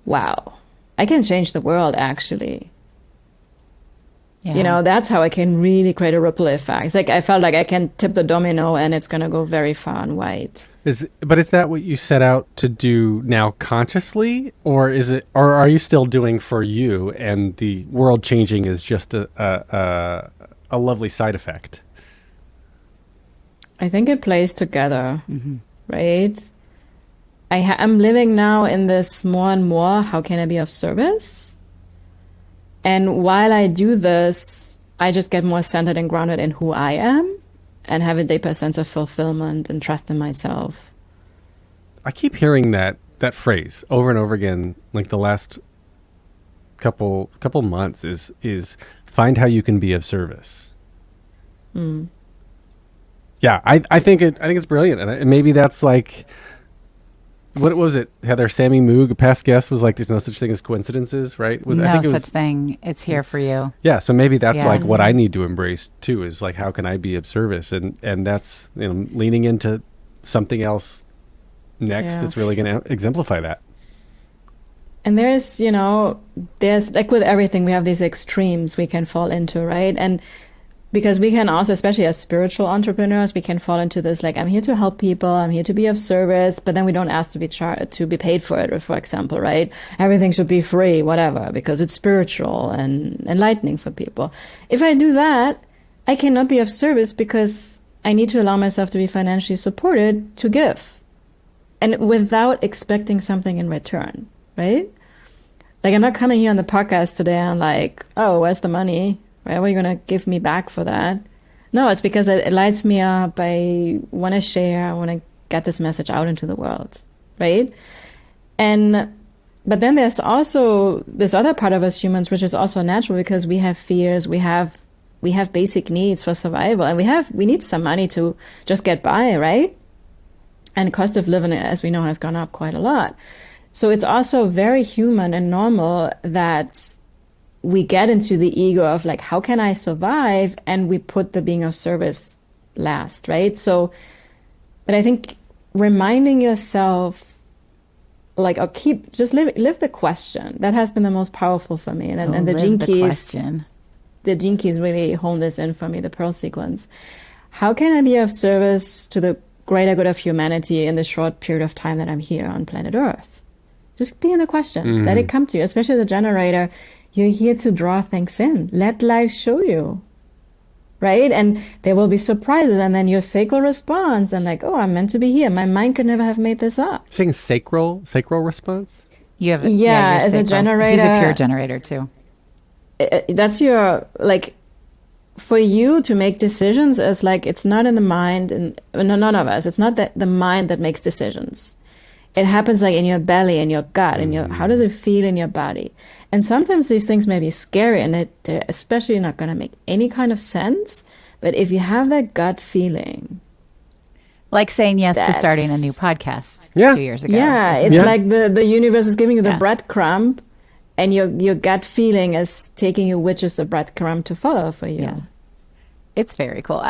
Speaker 1: wow, I can change the world actually. Yeah. You know, that's how I can really create a ripple effect. It's like I felt like I can tip the domino and it's going to go very far and wide.
Speaker 3: But is that what you set out to do now consciously, or are you still doing for you and the world changing is just a lovely side effect?
Speaker 1: I think it plays together, right? I'm living now in this more and more, how can I be of service? And while I do this, I just get more centered and grounded in who I am and have a deeper sense of fulfillment and trust in myself.
Speaker 3: I keep hearing that phrase over and over again, like the last couple months is find how you can be of service. Yeah, I think it's brilliant. And maybe that's like, what was it? Heather, Sammy Moog, a past guest, was like, there's no such thing as coincidences, right?
Speaker 2: No such thing. It's here for you.
Speaker 3: Yeah, so maybe that's like what I need to embrace too, is like, how can I be of service? And that's, leaning into something else next that's really going to exemplify that.
Speaker 1: And there's like with everything, we have these extremes we can fall into, right? And because we can also, especially as spiritual entrepreneurs, we can fall into this, like, I'm here to help people, I'm here to be of service, but then we don't ask to be paid for it, for example, right? Everything should be free, whatever, because it's spiritual and enlightening for people. If I do that, I cannot be of service because I need to allow myself to be financially supported to give. And without expecting something in return, right? Like, I'm not coming here on the podcast today and like, oh, where's the money? Right? What are you going to give me back for that? No, it's because it lights me up. I want to share. I want to get this message out into the world, right? And But then there's also this other part of us humans, which is also natural because we have fears, we have basic needs for survival, and we need some money to just get by, right? And cost of living, as we know, has gone up quite a lot. So it's also very human and normal that we get into the ego of like, how can I survive? And we put the being of service last, right? So, but I think reminding yourself, like, or just live the question. That has been the most powerful for me. And the Gene Keys, the Gene Keys really hone this in for me, the Pearl sequence. How can I be of service to the greater good of humanity in the short period of time that I'm here on planet Earth? Just be in the question. Let it come to you, especially the generator. You're here to draw things in. Let life show you, right? And there will be surprises, and then your sacral response, and like, oh, I'm meant to be here. My mind could never have made this up.
Speaker 3: Saying sacral response?
Speaker 2: You have
Speaker 1: as a generator.
Speaker 2: He's a pure generator too.
Speaker 1: That's your, like, for you to make decisions is like, it's not in the mind, and none of us. It's not that the mind that makes decisions. It happens like in your belly, in your gut, in your, how does it feel in your body? And sometimes these things may be scary and they're especially not going to make any kind of sense. But if you have that gut feeling.
Speaker 2: Like saying yes to starting a new podcast 2 years ago.
Speaker 1: Yeah, it's like the universe is giving you the breadcrumb, and your gut feeling is taking you which is the breadcrumb to follow for you.
Speaker 2: Yeah. It's very cool.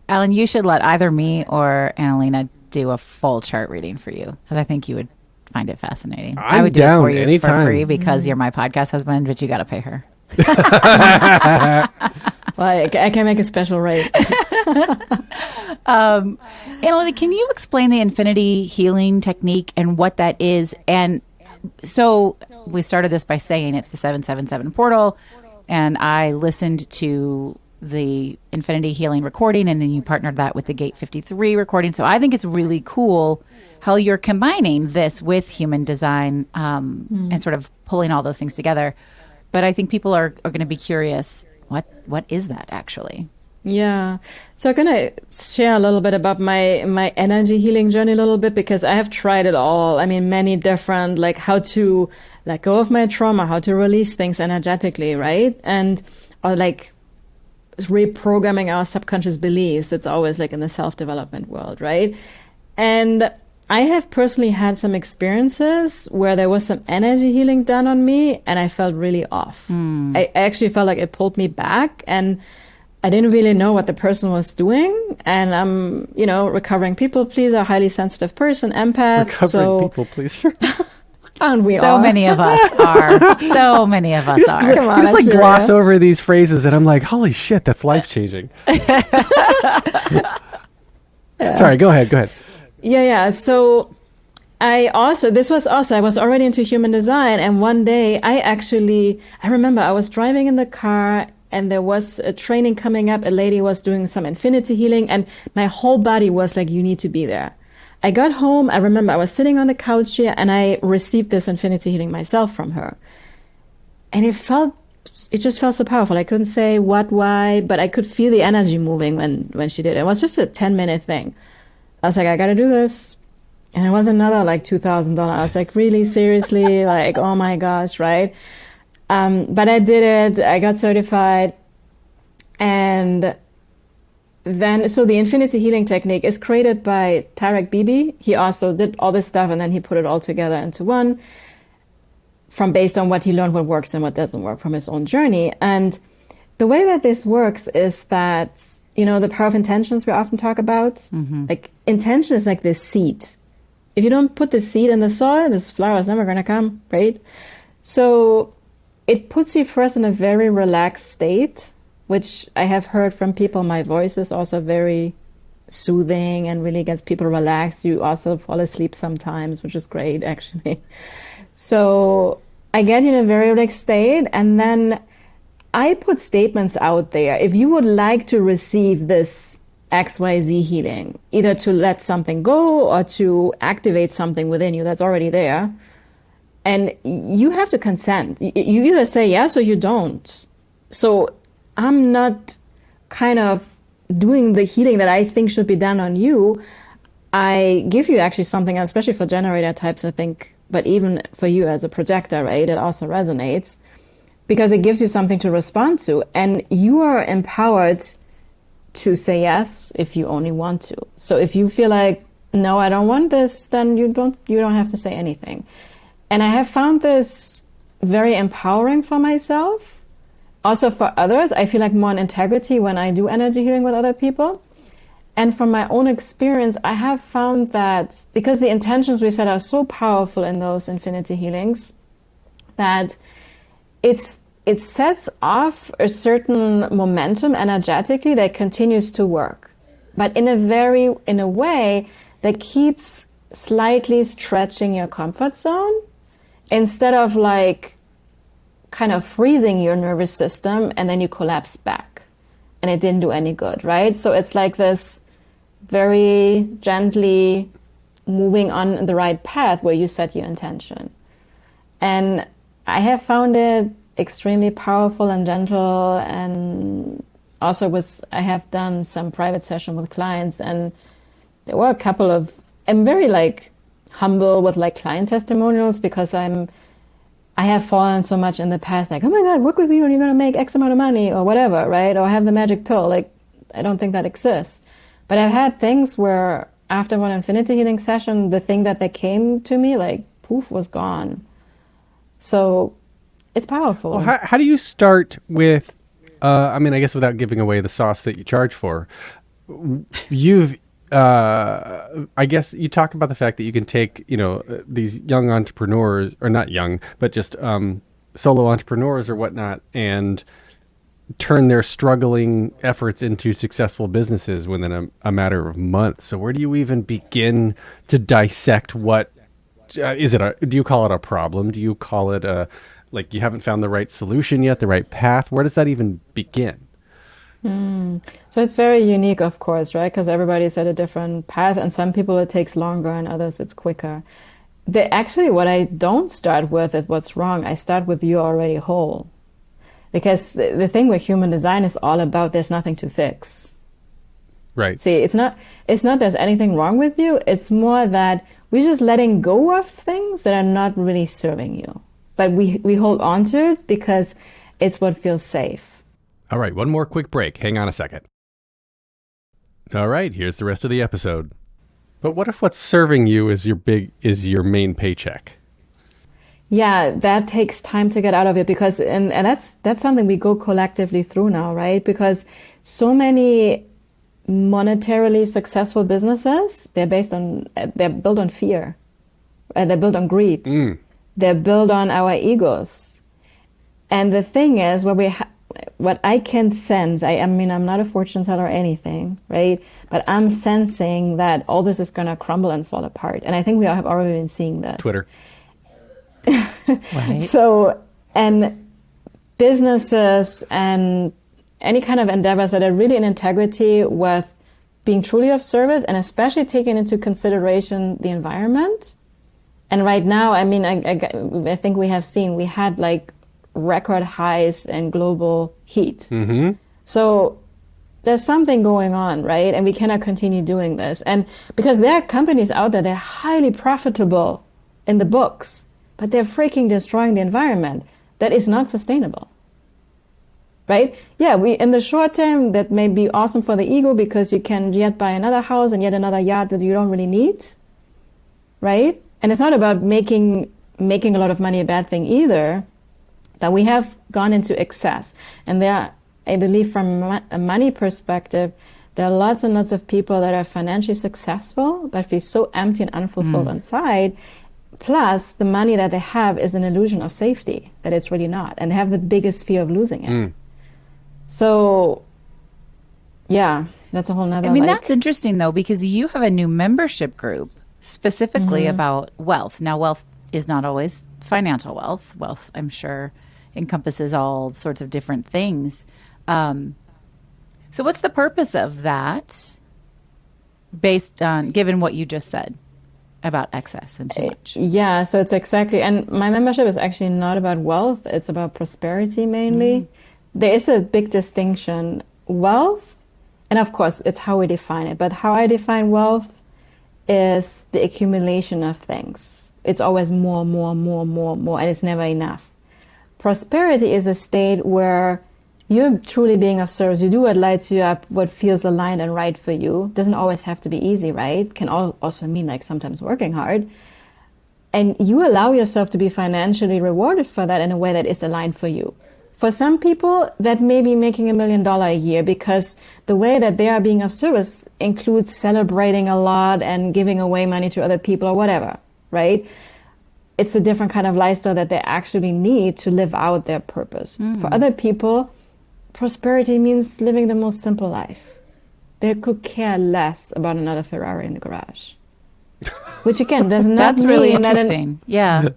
Speaker 2: Alan, you should let either me or Analena do a full chart reading for you, because I think you would find it fascinating. I would do it for you anytime. For free because you're my podcast husband, but you got to pay her.
Speaker 1: Well, I can make a special rate.
Speaker 2: Analena, can you explain the infinity healing technique and what that is? And so we started this by saying it's the 777 portal, and I listened to the Infinity Healing recording, and then you partnered that with the Gate 53 recording. So I think it's really cool how you're combining this with human design and sort of pulling all those things together. But I think people are going to be curious, what is that actually?
Speaker 1: Yeah. So I'm going to share a little bit about my energy healing journey a little bit, because I have tried it all. I mean, many different, like how to let go of my trauma, how to release things energetically, right? Or like reprogramming our subconscious beliefs. That's always like in the self-development world, right? And I have personally had some experiences where there was some energy healing done on me and I felt really off. I actually felt like it pulled me back, and I didn't really know what the person was doing. And I'm, recovering people pleaser, highly sensitive person, empath.
Speaker 3: Recovering people pleaser.
Speaker 1: And we
Speaker 2: so
Speaker 1: are.
Speaker 2: many of us are. So many of us are.
Speaker 1: Come on,
Speaker 3: just like gloss over these phrases, and I'm like, holy shit, that's life changing. Sorry, go ahead.
Speaker 1: Yeah. So I was already into human design. And one day I remember I was driving in the car and there was a training coming up. A lady was doing some infinity healing, and my whole body was like, you need to be there. I got home. I remember I was sitting on the couch here and I received this infinity healing myself from her. And it just felt so powerful. I couldn't say what, why, but I could feel the energy moving when she did it. It was just a 10-minute thing. I was like, I got to do this. And it was another like $2,000. I was like, really, seriously? Like, oh my gosh, right? But I did it. I got certified. And then, so the infinity healing technique is created by Tarek Bibi. He also did all this stuff and then he put it all together into one based on what he learned, what works and what doesn't work from his own journey. And the way that this works is that, the power of intentions we often talk about, like intention is like this seed. If you don't put the seed in the soil, this flower is never going to come, right? So it puts you first in a very relaxed state, which I have heard from people. My voice is also very soothing and really gets people relaxed. You also fall asleep sometimes, which is great, actually. So I get in a very relaxed state, and then I put statements out there. If you would like to receive this XYZ healing, either to let something go or to activate something within you that's already there, and you have to consent. You either say yes or you don't. So I'm not kind of doing the healing that I think should be done on you. I give you actually something, especially for generator types, I think but even for you as a projector, right, it also resonates because it gives you something to respond to. And you are empowered to say yes if you only want to. So if you feel like, no, I don't want this, then you don't have to say anything. And I have found this very empowering for myself. Also for others, I feel like more in integrity when I do energy healing with other people. And from my own experience, I have found that because the intentions we set are so powerful in those infinity healings, that it sets off a certain momentum energetically that continues to work, but in a way that keeps slightly stretching your comfort zone instead of like kind of freezing your nervous system and then you collapse back and it didn't do any good, right? So it's like this very gently moving on the right path where you set your intention. And I have found it extremely powerful and gentle. And also I have done some private session with clients, and there were a couple of, I'm very like humble with like client testimonials because I have fallen so much in the past, like, oh my God, work with me when you're going to make X amount of money or whatever, right? Or have the magic pill. Like, I don't think that exists. But I've had things where after one infinity healing session, the thing that came to me, like, poof, was gone. So it's powerful.
Speaker 3: Well, how do you start with, I mean, I guess without giving away the sauce that you charge for, I guess you talk about the fact that you can take, these young entrepreneurs, or not young, but just solo entrepreneurs or whatnot, and turn their struggling efforts into successful businesses within a matter of months. So where do you even begin to dissect what, do you call it a problem? Do you call it like you haven't found the right solution yet, the right path? Where does that even begin?
Speaker 1: So it's very unique, of course, right? Because everybody's at a different path, and some people it takes longer and others it's quicker. Actually, what I don't start with is what's wrong. I start with you're already whole. Because the thing with human design is all about there's nothing to fix.
Speaker 3: Right.
Speaker 1: See, it's not there's anything wrong with you. It's more that we're just letting go of things that are not really serving you. But we hold on to it because it's what feels safe.
Speaker 3: All right, one more quick break. Hang on a second. All right, here's the rest of the episode. But what if what's serving you is your main paycheck?
Speaker 1: Yeah, that takes time to get out of it because and that's something we go collectively through now, right? Because so many monetarily successful businesses, they're built on fear. They're built on greed. They're built on our egos. And the thing is, what I can sense, I mean, I'm not a fortune teller or anything, right? But I'm sensing that all this is going to crumble and fall apart. And I think we have already been seeing this.
Speaker 3: Twitter.
Speaker 2: Right.
Speaker 1: So, and businesses and any kind of endeavors that are really in integrity with being truly of service and especially taking into consideration the environment. And right now, I mean, I think we had like record highs in global heat.
Speaker 3: Mm-hmm.
Speaker 1: So there's something going on, right? And we cannot continue doing this. And because there are companies out there, they're highly profitable in the books, but they're freaking destroying the environment. That is not sustainable, right? Yeah, in the short term, that may be awesome for the ego because you can yet buy another house and yet another yacht that you don't really need, right? And it's not about making a lot of money a bad thing either, but we have gone into excess. And I believe from a money perspective, there are lots and lots of people that are financially successful, but feel so empty and unfulfilled inside. Plus, the money that they have is an illusion of safety, that it's really not. And they have the biggest fear of losing it. So, yeah, that's a whole nother.
Speaker 2: I mean, that's interesting, though, because you have a new membership group specifically about wealth. Now, wealth is not always financial wealth. Wealth, I'm sure, encompasses all sorts of different things. So what's the purpose of that based on, given what you just said about excess and too much?
Speaker 1: Yeah, so it's exactly, and my membership is actually not about wealth, it's about prosperity mainly. There is a big distinction. Wealth, and of course it's how we define it, but how I define wealth is the accumulation of things. It's always more, more, more, more, more, and it's never enough. Prosperity is a state where you're truly being of service. You do what lights you up, what feels aligned and right for you. Doesn't always have to be easy, right? Can also mean like sometimes working hard. And you allow yourself to be financially rewarded for that in a way that is aligned for you. For some people, that may be making $1 million a year, because the way that they are being of service includes celebrating a lot and giving away money to other people or whatever, right? It's a different kind of lifestyle that they actually need to live out their purpose. For other people, prosperity means living the most simple life. They could care less about another Ferrari in the garage. Which again does not
Speaker 2: That's
Speaker 1: mean
Speaker 2: really
Speaker 1: that
Speaker 2: interesting. Yeah.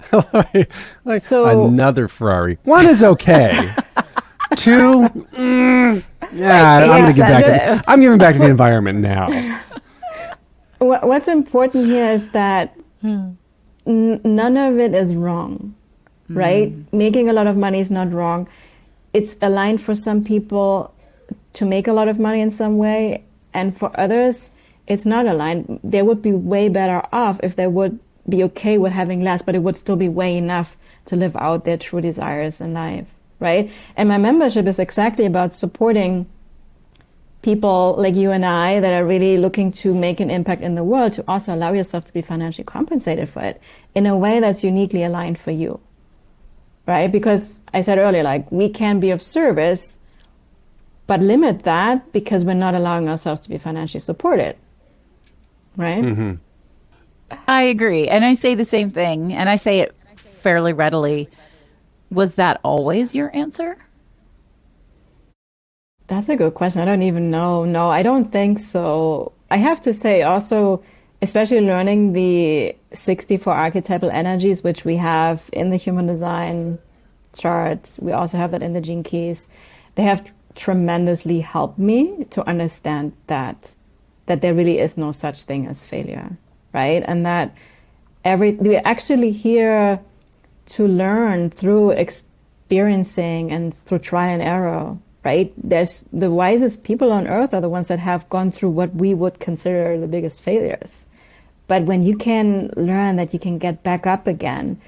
Speaker 3: Like
Speaker 1: So-
Speaker 3: another Ferrari. One is okay. Two, I'm gonna give back. I'm giving back to the environment now.
Speaker 1: What's important here is that none of it is wrong, right? Making a lot of money is not wrong. It's aligned for some people to make a lot of money in some way, and for others, it's not aligned. They would be way better off if they would be okay with having less, but it would still be way enough to live out their true desires in life, right? And my membership is exactly about supporting people like you and I that are really looking to make an impact in the world, to also allow yourself to be financially compensated for it in a way that's uniquely aligned for you, right? Because I said earlier, like, we can be of service, but limit that because we're not allowing ourselves to be financially supported, right?
Speaker 2: I agree. And I say the same thing, and I say it fairly readily. Was that always your answer?
Speaker 1: That's a good question. I don't even know. No, I don't think so. I have to say also, especially learning the 64 archetypal energies, which we have in the human design charts. We also have that in the gene keys. They have tremendously helped me to understand that there really is no such thing as failure, right? And that we're actually here to learn through experiencing and through trial and error, right? There's the wisest people on earth are the ones that have gone through what we would consider the biggest failures. But when you can learn that you can get back up again,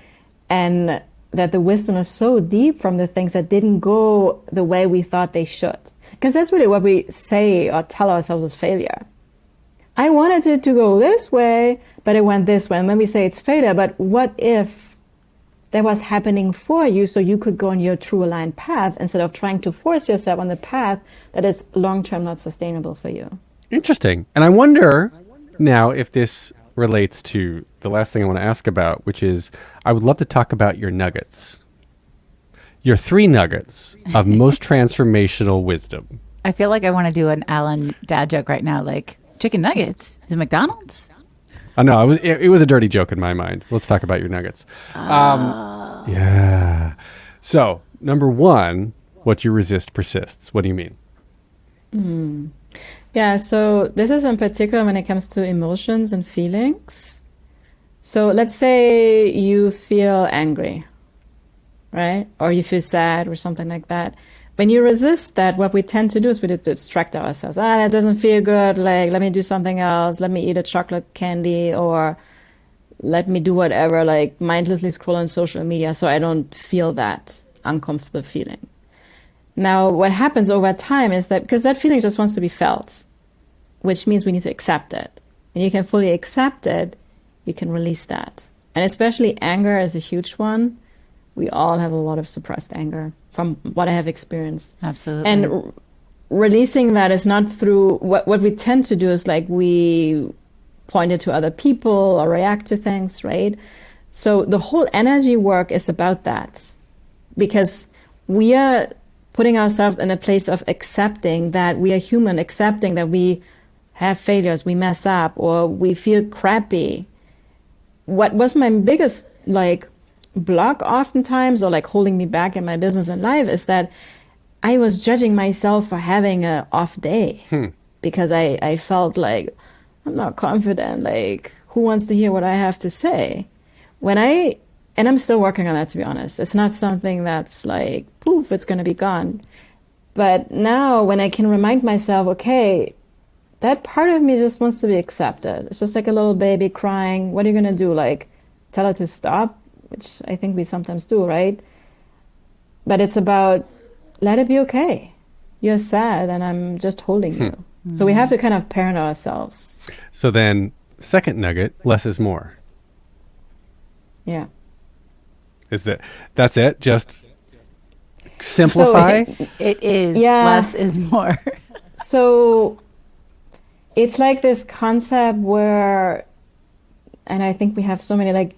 Speaker 1: and that the wisdom is so deep from the things that didn't go the way we thought they should. Because that's really what we say or tell ourselves is failure. I wanted it to go this way, but it went this way. And when we say it's failure, but what if that was happening for you so you could go on your true aligned path instead of trying to force yourself on the path that is long-term not sustainable for you?
Speaker 3: Interesting. And I wonder now if this relates to the last thing I want to ask about, which is I would love to talk about your nuggets. Your 3 nuggets of most transformational wisdom.
Speaker 2: I feel like I want to do an Alan dad joke right now, like chicken nuggets. Is it McDonald's?
Speaker 3: Oh, no, it was a dirty joke in my mind. Let's talk about your nuggets. Yeah. So, number 1, what you resist persists. What do you mean?
Speaker 1: Yeah, so this is in particular when it comes to emotions and feelings. So let's say you feel angry, right? Or you feel sad or something like that. When you resist that, what we tend to do is we distract ourselves. That doesn't feel good. Like, let me do something else. Let me eat a chocolate candy, or let me do whatever, like mindlessly scroll on social media so I don't feel that uncomfortable feeling. Now, what happens over time is that because that feeling just wants to be felt, which means we need to accept it. When you can fully accept it, you can release that. And especially anger is a huge one. We all have a lot of suppressed anger from what I have experienced.
Speaker 2: Absolutely.
Speaker 1: And releasing that is not through what we tend to do is like we point it to other people or react to things, right? So the whole energy work is about that, because we are putting ourselves in a place of accepting that we are human, accepting that we have failures, we mess up, or we feel crappy. What was my biggest block oftentimes, or holding me back in my business and life, is that I was judging myself for having an off day because I felt like I'm not confident. Like, who wants to hear what I have to say? And I'm still working on that, to be honest. It's not something that's like, poof, it's going to be gone. But now when I can remind myself, okay, that part of me just wants to be accepted. It's just like a little baby crying. What are you going to do? Like tell it to stop, which I think we sometimes do, right? But it's about let it be okay. You're sad and I'm just holding you. So we have to kind of parent ourselves.
Speaker 3: So then, second nugget, less is more.
Speaker 1: Yeah.
Speaker 3: That's it? Just simplify?
Speaker 1: So
Speaker 2: It is.
Speaker 1: Yeah.
Speaker 2: Less is more.
Speaker 1: So it's like this concept where, and I think we have so many, like,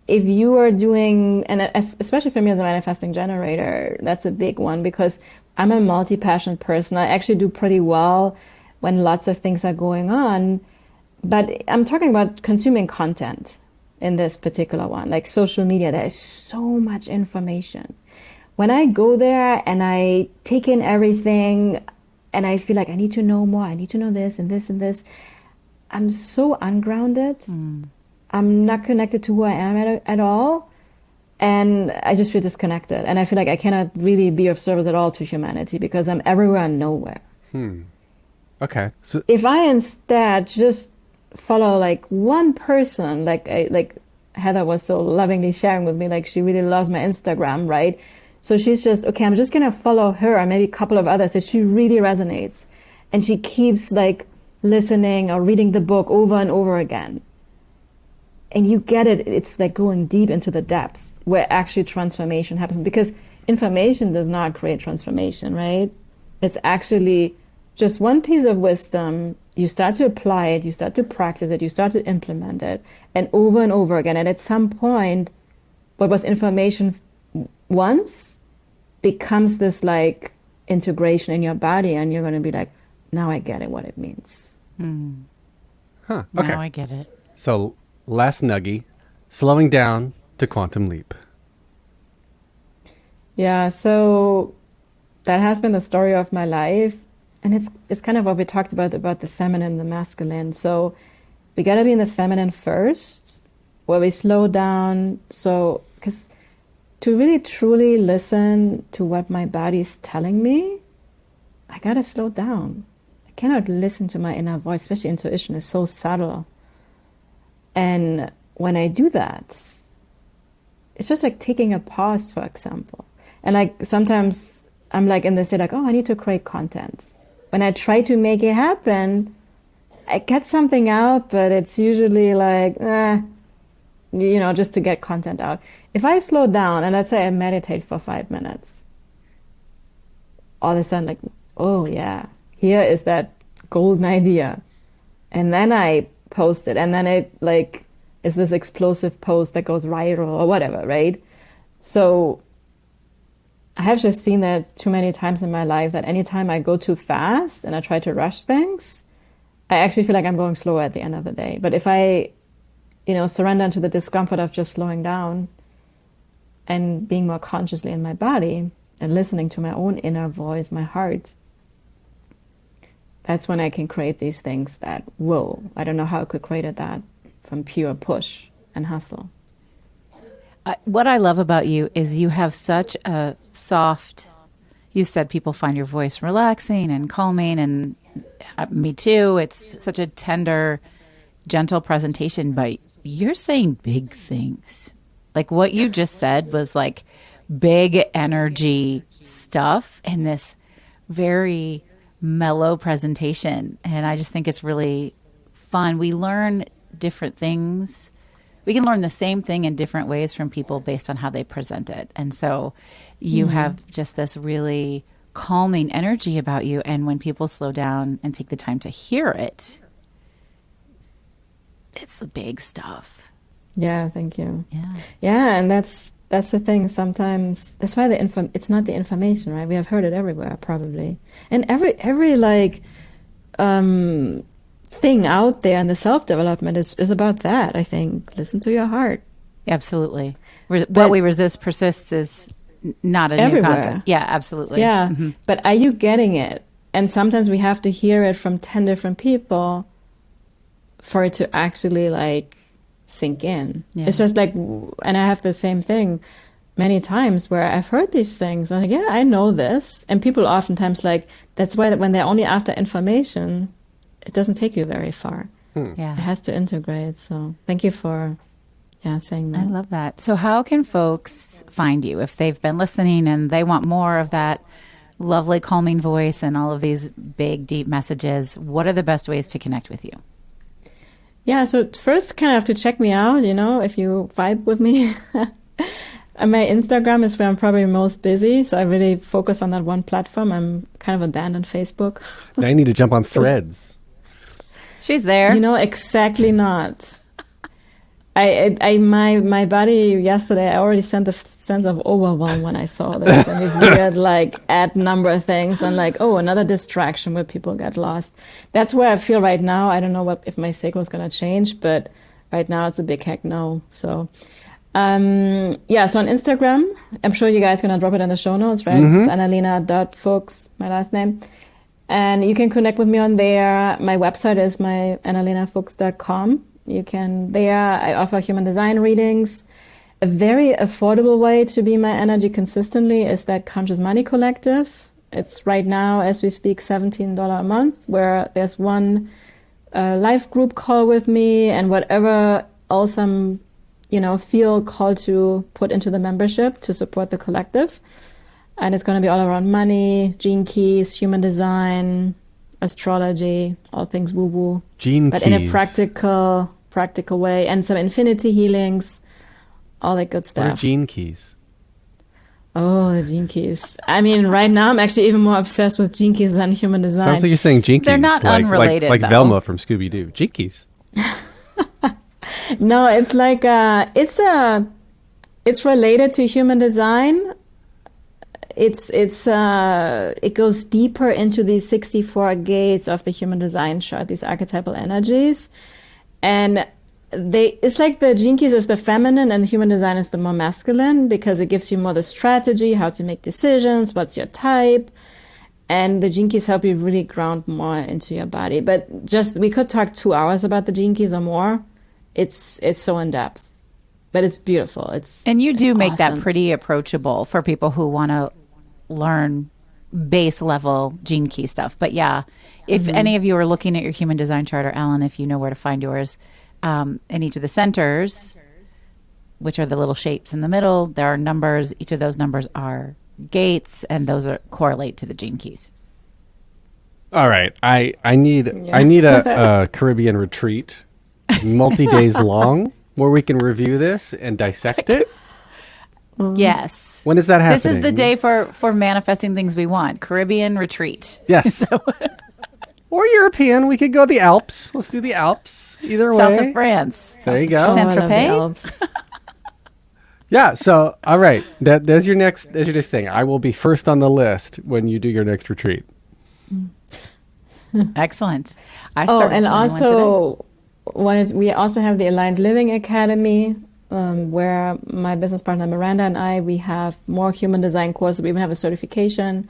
Speaker 1: if you are doing, and especially for me as a manifesting generator, that's a big one because I'm a multi-passionate person. I actually do pretty well when lots of things are going on. But I'm talking about consuming content in this particular one, like social media. There is so much information. When I go there and I take in everything and I feel like I need to know more, I need to know this and this and this, I'm so ungrounded. I'm not connected to who I am at all. And I just feel disconnected. And I feel like I cannot really be of service at all to humanity because I'm everywhere and nowhere.
Speaker 3: Okay. So
Speaker 1: If I instead just follow like one person, like Heather was so lovingly sharing with me, like she really loves my Instagram, right? So she's just, okay, I'm just going to follow her and maybe a couple of others that she really resonates. And she keeps like listening or reading the book over and over again. And you get it. It's like going deep into the depth where actually transformation happens because information does not create transformation, right? It's actually just one piece of wisdom. You start to apply it, you start to practice it, you start to implement it and over again. And at some point, what was information once becomes this like integration in your body and you're going to be like, now I get it, what it means.
Speaker 3: okay.
Speaker 2: Now I get it.
Speaker 3: So last nuggie, slowing down to quantum leap.
Speaker 1: Yeah, so that has been the story of my life. And it's kind of what we talked about the feminine and the masculine. So we got to be in the feminine first, where we slow down. So, because to really truly listen to what my body is telling me, I got to slow down. I cannot listen to my inner voice, especially intuition is so subtle. And when I do that, it's just like taking a pause, for example. And like sometimes I'm like in the state like, oh, I need to create content. When I try to make it happen, I get something out, but it's usually like, just to get content out. If I slow down and let's say I meditate for 5 minutes, all of a sudden like, oh yeah, here is that golden idea. And then I post it and then it like is this explosive post that goes viral or whatever, right? So I have just seen that too many times in my life that anytime I go too fast and I try to rush things, I actually feel like I'm going slower at the end of the day. But if I, surrender to the discomfort of just slowing down and being more consciously in my body and listening to my own inner voice, my heart, that's when I can create these things that, whoa, I don't know how I could create that from pure push and hustle.
Speaker 2: What I love about you is you have such a soft, you said people find your voice relaxing and calming, and me too. It's such a tender, gentle presentation, but you're saying big things. Like what you just said was like big energy stuff in this very mellow presentation. And I just think it's really fun. We learn different things. We can learn the same thing in different ways from people based on how they present it. And so you have just this really calming energy about you. And when people slow down and take the time to hear it, it's the big stuff.
Speaker 1: Yeah, thank you.
Speaker 2: Yeah.
Speaker 1: Yeah, and that's the thing. Sometimes that's why it's not the information, right? We have heard it everywhere, probably. And every like thing out there in the self-development is about that, I think. Listen to your heart.
Speaker 2: Absolutely. What we resist persists is not a
Speaker 1: everywhere.
Speaker 2: new concept. Yeah, absolutely.
Speaker 1: Yeah, but are you getting it? And sometimes we have to hear it from 10 different people for it to actually like sink in.
Speaker 2: Yeah.
Speaker 1: It's just like, and I have the same thing many times where I've heard these things. I'm like, yeah, I know this. And people oftentimes like, that's why when they're only after information, it doesn't take you very far. It
Speaker 2: Yeah.
Speaker 1: has to integrate. So thank you for saying
Speaker 2: I
Speaker 1: that.
Speaker 2: love that. So how can folks find you if they've been listening and they want more of that lovely calming voice and all of these big deep messages? What are the best ways to connect with you?
Speaker 1: Yeah, so first kind of have to check me out, if you vibe with me. And my Instagram is where I'm probably most busy, so I really focus on that one platform. I'm kind of abandoned Facebook.
Speaker 3: Now you need to jump on Threads.
Speaker 2: She's there.
Speaker 1: Exactly not. My body yesterday, I already sent a sense of overwhelm when I saw this and these weird ad number things and another distraction where people get lost. That's where I feel right now. I don't know if my cycle is going to change, but right now it's a big heck no. So, so on Instagram, I'm sure you guys are going to drop it in the show notes, right? It's Analena.Fuchs, my last name. And you can connect with me on there. My website is my AnalenaFuchs.com. You can I offer human design readings. A very affordable way to be my energy consistently is that Conscious Money Collective. It's right now, as we speak, $17 a month, where there's one live group call with me and whatever else I'm, feel called to put into the membership to support the collective. And it's going to be all around money, gene keys, human design, astrology, all things woo-woo. But in a practical way, and some infinity healings, all that good stuff.
Speaker 3: What are gene keys?
Speaker 1: Oh, the gene keys. I mean, right now I'm actually even more obsessed with gene keys than human design.
Speaker 3: Sounds like you're saying gene keys.
Speaker 2: They're not unrelated,
Speaker 3: like
Speaker 2: though.
Speaker 3: Velma from Scooby-Doo. Gene keys.
Speaker 1: No, it's it's related to human design. It goes deeper into these 64 gates of the human design chart, these archetypal energies. And it's like the gene keys is the feminine and the human design is the more masculine, because it gives you more the strategy, how to make decisions, what's your type. And the gene keys help you really ground more into your body. But we could talk 2 hours about the gene keys or more. It's so in depth, but it's beautiful.
Speaker 2: And you do make
Speaker 1: awesome.
Speaker 2: that pretty approachable for people who want to learn base level gene key stuff. But yeah, if any of you are looking at your human design chart, or Alan, if you know where to find yours, in each of the centers, which are the little shapes in the middle, there are numbers. Each of those numbers are gates, and those correlate to the gene keys.
Speaker 3: All right, I need a Caribbean retreat, multi-days long, where we can review this and dissect it.
Speaker 2: Yes.
Speaker 3: When is that happening?
Speaker 2: This is the day for manifesting things we want. Caribbean retreat.
Speaker 3: Yes. Or European. We could go the Alps. Let's do the Alps. Either way.
Speaker 2: South of France.
Speaker 3: There you go.
Speaker 1: Oh, I love the
Speaker 2: Saint-Tropez?
Speaker 1: Alps.
Speaker 3: Yeah. So, all right. There's your next thing. I will be first on the list when you do your next retreat.
Speaker 2: Excellent.
Speaker 1: And
Speaker 2: planning
Speaker 1: also, we also have the Aligned Living Academy, where my business partner Miranda and we have more human design courses. We even have a certification.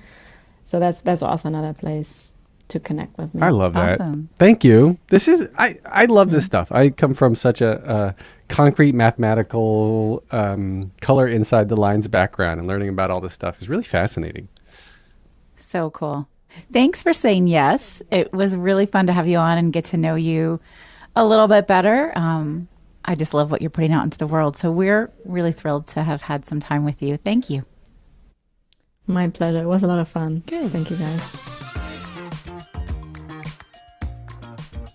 Speaker 1: So that's also another place to connect with me.
Speaker 3: I love that.
Speaker 2: Awesome.
Speaker 3: Thank you. I love this stuff. I come from such a concrete mathematical color inside the lines background, and learning about all this stuff is really fascinating.
Speaker 2: So cool. Thanks for saying yes. It was really fun to have you on and get to know you a little bit better. I just love what you're putting out into the world. So we're really thrilled to have had some time with you. Thank you.
Speaker 1: My pleasure. It was a lot of fun.
Speaker 2: Good.
Speaker 1: Thank you, guys.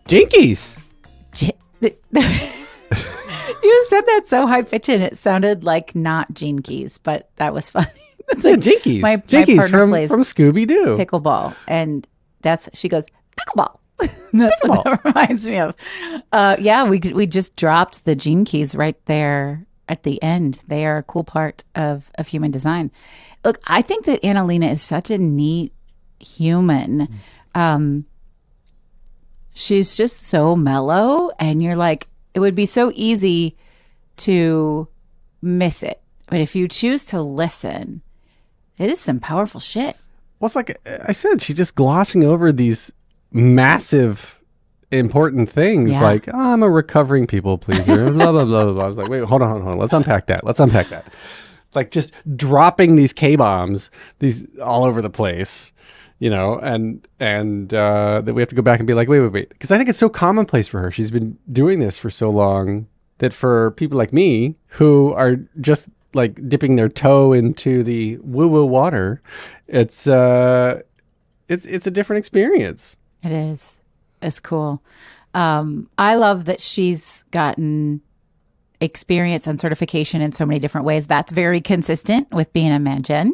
Speaker 3: Jinkies.
Speaker 2: You said that so high pitched and it sounded like not gene keys, but that was funny. That's
Speaker 3: Yeah, Jinkies.
Speaker 2: my
Speaker 3: Jinkies
Speaker 2: partner plays
Speaker 3: from Scooby-Doo.
Speaker 2: pickleball, and she goes pickleball. That's what that reminds me of. We just dropped the gene keys right there at the end. They are a cool part of human design. Look, I think that Analena is such a neat human. She's just so mellow, and you're like, it would be so easy to miss it. But if you choose to listen, it is some powerful shit.
Speaker 3: Well, it's like I said, she's just glossing over these massive, important things.
Speaker 2: Yeah.
Speaker 3: Like, oh, I'm a recovering people pleaser. Blah, blah, blah, blah. I was like, wait, hold on. Let's unpack that. Like, just dropping these K-bombs, these all over the place. and that we have to go back and be like, wait. Because I think it's so commonplace for her. She's been doing this for so long that for people like me who are just like dipping their toe into the woo-woo water, it's a different experience.
Speaker 2: It is. It's cool. I love that she's gotten experience and certification in so many different ways. That's very consistent with being a man-gen,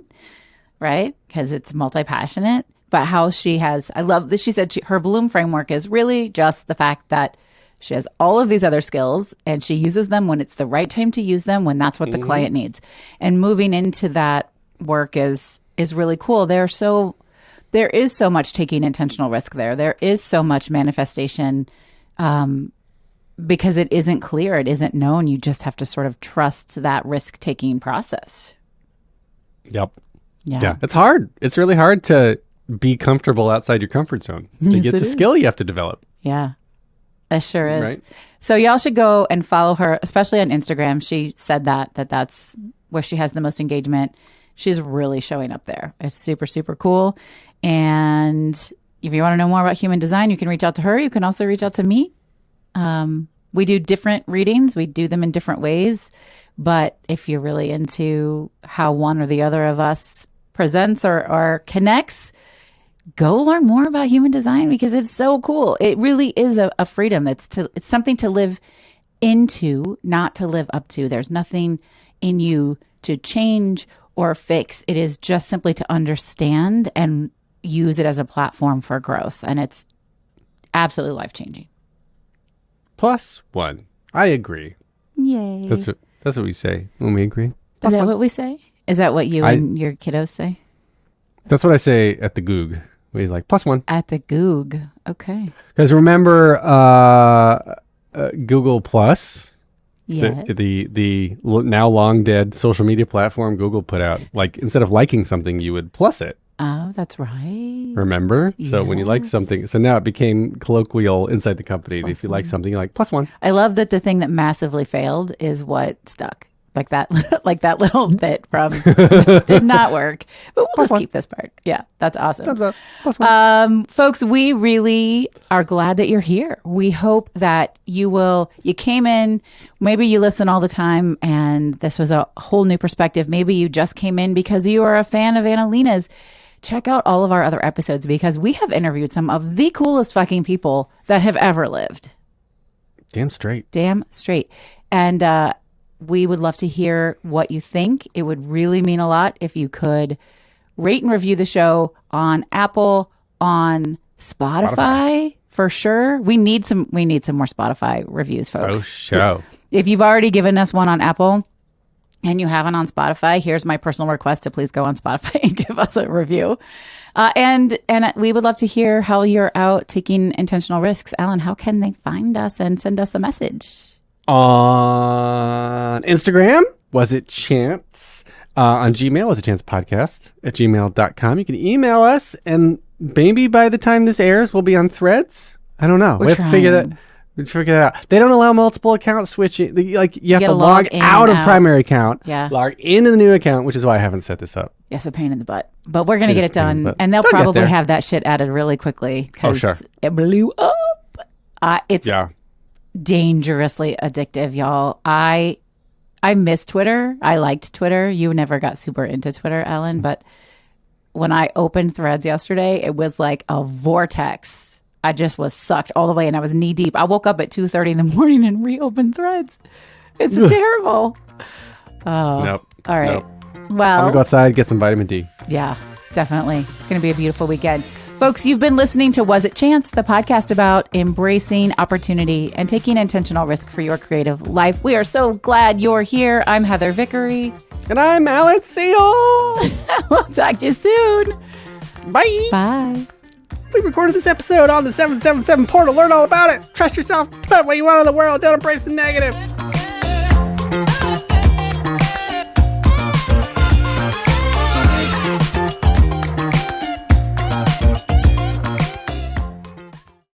Speaker 2: right? Because it's multi-passionate. But how she has, I love that she said her Bloom framework is really just the fact that she has all of these other skills and she uses them when it's the right time to use them, when that's what the client needs. And moving into that work is really cool. There is so much taking intentional risk there. There is so much manifestation because it isn't clear. It isn't known. You just have to sort of trust that risk-taking process.
Speaker 3: Yep.
Speaker 2: Yeah.
Speaker 3: It's hard. It's really hard to be comfortable outside your comfort zone.
Speaker 2: Yes,
Speaker 3: It's a skill you have to develop.
Speaker 2: Yeah. It sure is.
Speaker 3: Right.
Speaker 2: So y'all should go and follow her, especially on Instagram. She said that's where she has the most engagement. She's really showing up there. It's super, super cool. And if you want to know more about human design, you can reach out to her. You can also reach out to me. We do different readings. We do them in different ways. But if you're really into how one or the other of us presents or connects, go learn more about human design because it's so cool. It really is a freedom. It's something to live into, not to live up to. There's nothing in you to change or fix. It is just simply to understand and use it as a platform for growth. And it's absolutely life-changing.
Speaker 3: +1. I agree.
Speaker 2: Yay.
Speaker 3: That's what we say when we agree.
Speaker 2: Is that what we say? Is that what you and your kiddos say?
Speaker 3: That's what I say at the Goog. We like +1.
Speaker 2: At the Goog. Okay.
Speaker 3: Because remember Google Plus?
Speaker 2: Yeah.
Speaker 3: The now long dead social media platform Google put out. Like instead of liking something, you would plus it.
Speaker 2: Oh, that's right.
Speaker 3: Remember? So when you like something, so now it became colloquial inside the company. If you like something, you're like +1.
Speaker 2: I love that the thing that massively failed is what stuck. Like that little bit from this did not work. But we'll just keep this part. Yeah, that's awesome.
Speaker 3: Thumbs up. +1.
Speaker 2: Folks, we really are glad that you're here. We hope that you came in, maybe you listen all the time and this was a whole new perspective. Maybe you just came in because you are a fan of Analena's. Check out all of our other episodes because we have interviewed some of the coolest fucking people that have ever lived.
Speaker 3: Damn straight.
Speaker 2: And we would love to hear what you think. It would really mean a lot if you could rate and review the show on Apple, on Spotify. For sure. We need some more Spotify reviews, folks.
Speaker 3: Oh, show.
Speaker 2: If you've already given us one on Apple and you haven't on Spotify, here's my personal request to please go on Spotify and give us a review. And we would love to hear how you're out taking intentional risks. Alan, how can they find us and send us a message?
Speaker 3: On Instagram, Was It Chance? On Gmail, Was It Chance Podcast at gmail.com. You can email us, and maybe by the time this airs, we'll be on Threads. I don't know. We have to figure that out. They don't allow multiple account switching. You have to log out of primary account, log into the new account, which is why I haven't set this up.
Speaker 2: Yes, a pain in the butt. But we're going to get it done. And they'll probably have that shit added really quickly because it blew up. It's dangerously addictive, y'all. I miss Twitter. I liked Twitter. You never got super into Twitter, Ellen, but when I opened Threads yesterday, it was like a vortex. I just was sucked all the way and I was knee deep. I woke up at 2:30 in the morning and reopened Threads. It's terrible. Oh,
Speaker 3: nope.
Speaker 2: All right.
Speaker 3: Nope.
Speaker 2: Well,
Speaker 3: I'm going to go outside, get some vitamin D.
Speaker 2: Yeah, definitely. It's going to be a beautiful weekend. Folks, you've been listening to Was It Chance, the podcast about embracing opportunity and taking intentional risk for your creative life. We are so glad you're here. I'm Heather Vickery.
Speaker 3: And I'm Alex Seal.
Speaker 2: We'll talk to you soon.
Speaker 3: Bye.
Speaker 2: Bye.
Speaker 3: We recorded this episode on the 777 portal. Learn all about it. Trust yourself. Put what you want in the world. Don't embrace the negative.